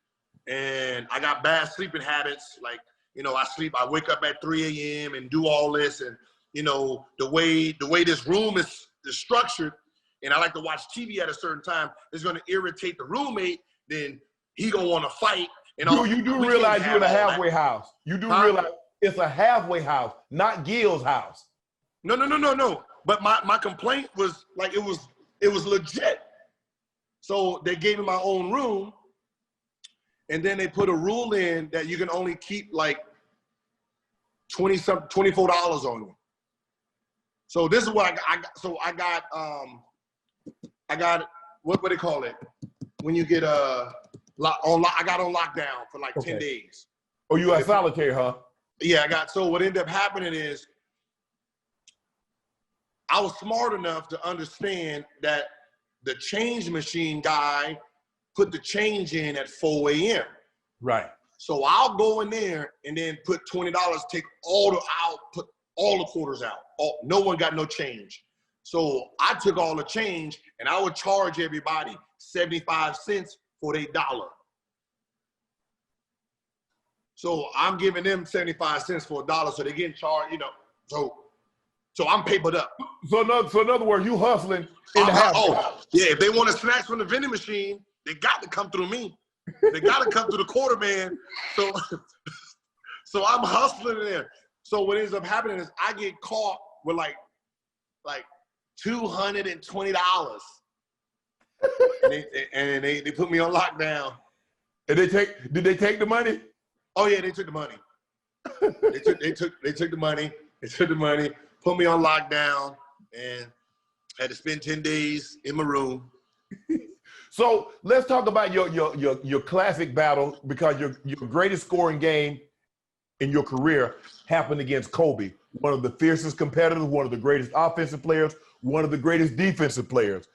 and I got bad sleeping habits. Like, I wake up at 3 a.m. and do all this, and the way this room is structured, and I like to watch TV at a certain time, is gonna irritate the roommate. Then he gonna want to fight. And you do realize you're in a halfway house. You do realize it's a halfway house, not Gil's house. No. But my complaint was like it was legit. So they gave me my own room, and then they put a rule in that you can only keep like $24 on you. So this is what I got. So I got what do they call it when you get I got on lockdown for like 10 days. Oh, you got solitary, huh? Yeah, so what ended up happening is I was smart enough to understand that the change machine guy put the change in at 4 a.m. Right. So I'll go in there and then put $20, put all the quarters out. No one got no change. So I took all the change and I would charge everybody 75 cents for their $1. So I'm giving them 75 cents for $1, so they're getting charged, so I'm papered up. So in other words, you hustling in the house. Oh, yeah, if they want snacks from the vending machine, they got to come through me. They got to come through the quarterman. So I'm hustling in there. So what ends up happening is I get caught with like $220. and they put me on lockdown. And did they take the money? Oh yeah, they took the money. They took the money. They took the money, put me on lockdown, and had to spend 10 days in my room. So let's talk about your classic battle, because your greatest scoring game in your career happened against Kobe, one of the fiercest competitors, one of the greatest offensive players, one of the greatest defensive players.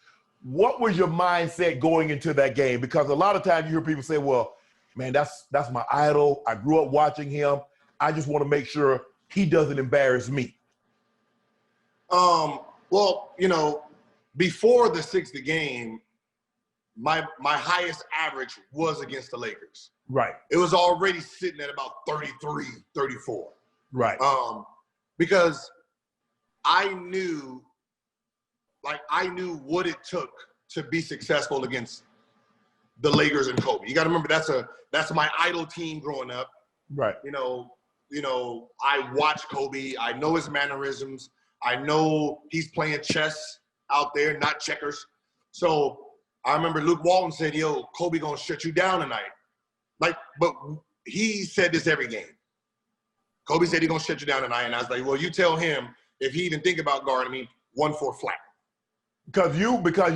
What was your mindset going into that game? Because a lot of times you hear people say, well, man, that's my idol. I grew up watching him. I just want to make sure he doesn't embarrass me. Well, before the 60 game, my highest average was against the Lakers. Right. It was already sitting at about 33, 34. Right. Because I knew what it took to be successful against the Lakers and Kobe. You got to remember that's my idol team growing up. Right. I watch Kobe. I know his mannerisms. I know he's playing chess out there, not checkers. So I remember Luke Walton said, yo, Kobe gonna shut you down tonight. Like, but he said this every game. Kobe said he gonna shut you down tonight. And I was like, well, you tell him if he even think about guarding me, 1-4 flat. Because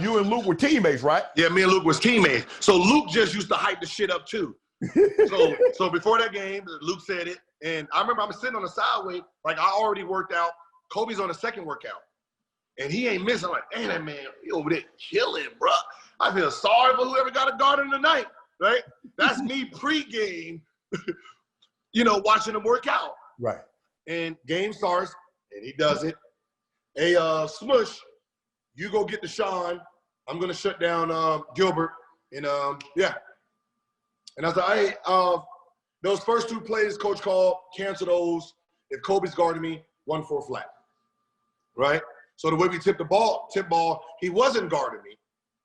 you and Luke were teammates, right? Yeah, me and Luke was teammates. So Luke just used to hype the shit up too. so before that game, Luke said it. And I remember I'm sitting on the sideway, like I already worked out. Kobe's on the second workout. And he ain't missing. I'm like, damn, that man, he over there killing, bro. I feel sorry for whoever got a guard in tonight, right? That's me pre-game, watching him work out. Right. And game starts, and he does it. Hey, Smush, you go get the Sean. I'm going to shut down Gilbert. And, yeah. And I was like, hey, those first 2 plays Coach called, cancel those. If Kobe's guarding me, 1-4 flat, right? So the way we tip ball, he wasn't guarding me.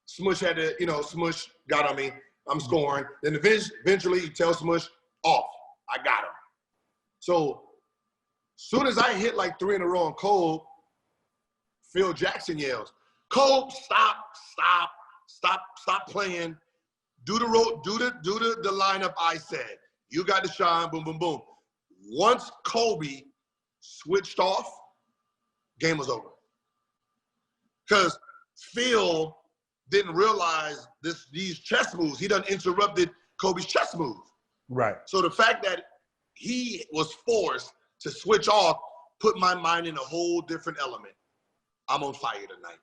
Smush had to, Smush got on me. I'm scoring. Then eventually he tells Smush, off. I got him. So soon as I hit like 3 in a row on Cole, Phil Jackson yells, Cole, stop playing. Do the lineup I said. You got the shine, boom, boom, boom. Once Kobe switched off, game was over. Because Phil didn't realize these chess moves. He done interrupted Kobe's chess move. Right. So the fact that he was forced to switch off put my mind in a whole different element. I'm on fire tonight.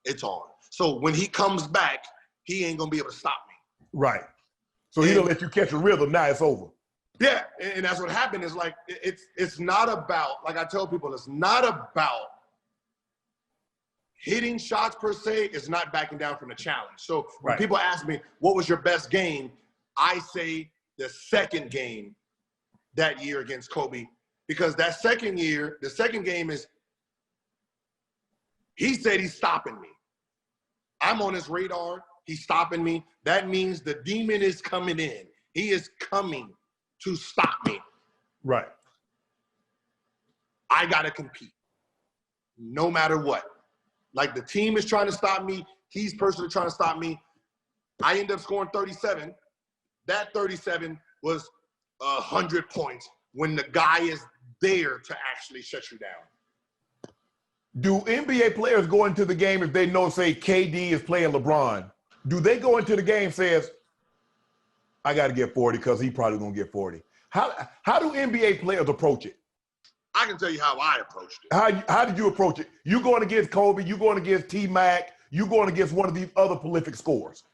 It's on. So when he comes back, he ain't gonna be able to stop me. Right. So he don't let you catch a rhythm. Now it's over. Yeah, and that's what happened. Is like it's not about, like I tell people, it's not about hitting shots per se. It's not backing down from the challenge. So when people ask me, what was your best game? I say the second game that year against Kobe, because that second year, the second game is, he said he's stopping me. I'm on his radar. He's stopping me. That means the demon is coming in. He is coming to stop me. Right. I got to compete no matter what. Like the team is trying to stop me. He's personally trying to stop me. I end up scoring 37. That 37 was 100 points when the guy is there to actually shut you down. Do NBA players go into the game if they know, say, KD is playing LeBron? Do they go into the game says, I got to get 40 because he probably going to get 40? How do NBA players approach it? I can tell you how I approached it. How did you approach it? You going against Kobe, you going against T-Mac, you going against one of these other prolific scorers?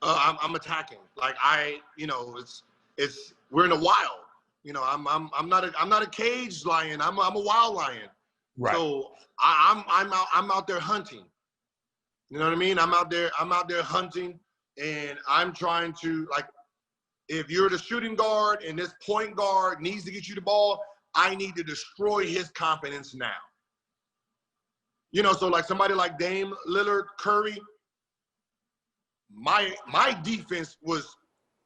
I'm attacking. Like we're in the wild. I'm not a caged lion. I'm a wild lion. Right. So I'm out there hunting. You know what I mean? I'm out there hunting, and I'm trying to, like, if you're the shooting guard and this point guard needs to get you the ball, I need to destroy his confidence now. So like somebody like Dame, Lillard, Curry, my defense was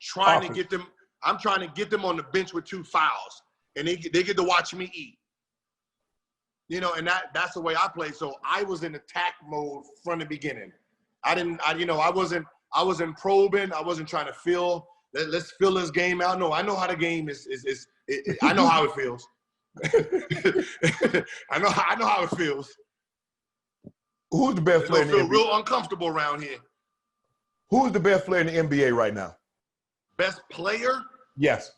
trying to get them. I'm trying to get them on the bench with 2 fouls, and they get to watch me eat. And that's the way I play. So I was in attack mode from the beginning. I wasn't probing. I wasn't trying to feel. Let's fill this game out. No, I know how the game is. I know how it feels. I know how it feels. Who's the best player in the NBA? Real uncomfortable around here. Who's the best player in the NBA right now? Best player? Yes.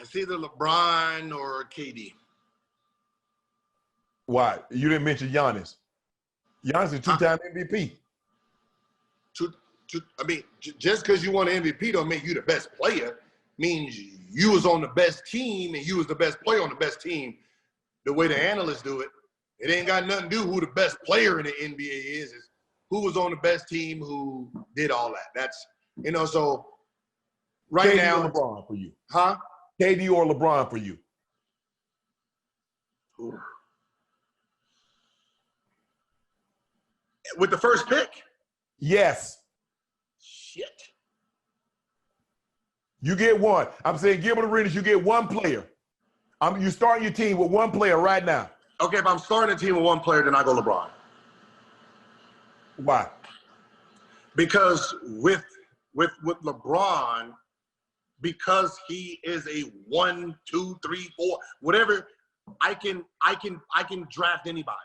It's either LeBron or KD. Why? You didn't mention Giannis. Giannis is 2-time MVP. Just because you won an MVP don't make you the best player. Means you was on the best team and you was the best player on the best team. The way the analysts do it, it ain't got nothing to do who the best player in the NBA is. It's who was on the best team, who did all that. That's, so right KD now. KD or LeBron for you? Huh? KD or LeBron for you? Ooh. With the first pick? Yes. Shit. You get one. I'm saying Gilbert Arenas, you get one player. You starting your team with one player right now. Okay, if I'm starting a team with one player, then I go LeBron. Why? Because with LeBron, because he is a 1, 2, 3, 4, whatever, I can draft anybody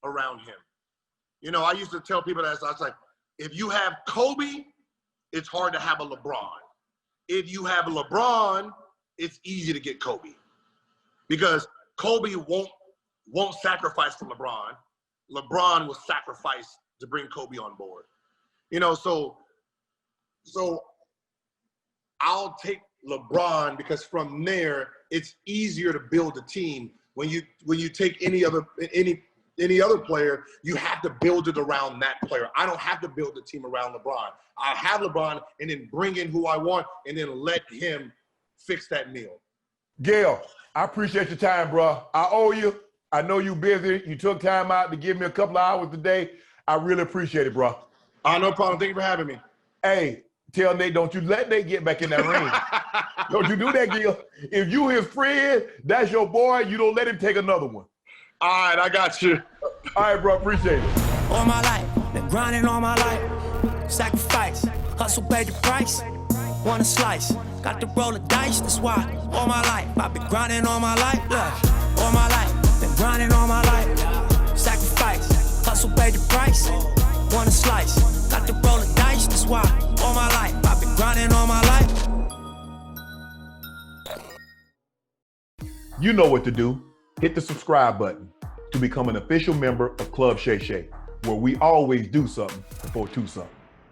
around him. You know, I used to tell people that I was like, if you have Kobe, it's hard to have a LeBron. If you have a LeBron, it's easy to get Kobe. Because Kobe won't sacrifice for LeBron. LeBron will sacrifice to bring Kobe on board. You know, so I'll take LeBron because from there it's easier to build a team. When you take any other player, you have to build it around that player. I don't have to build a team around LeBron. I have LeBron and then bring in who I want and then let him fix that meal. Gail, I appreciate your time, bro. I owe you. I know you busy. You took time out to give me a couple of hours today. I really appreciate it, bro. No problem. Thank you for having me. Hey, tell Nate, don't you let Nate get back in that ring. Don't you do that, Gil. If you his friend, that's your boy, you don't let him take another one. All right, I got you. All right, bro, appreciate it. All my life, been grinding all my life. Sacrifice, hustle paid the price. Want a slice, got to roll the dice, that's why. All my life, I've been grinding all my life. Look, all my life, been grinding all my life. Sacrifice, hustle paid the price. Want a slice, got to roll the dice, that's why. All my life, I've been grinding all my life. You know what to do. Hit the subscribe button to become an official member of Club Shay Shay, where we always do something for two something.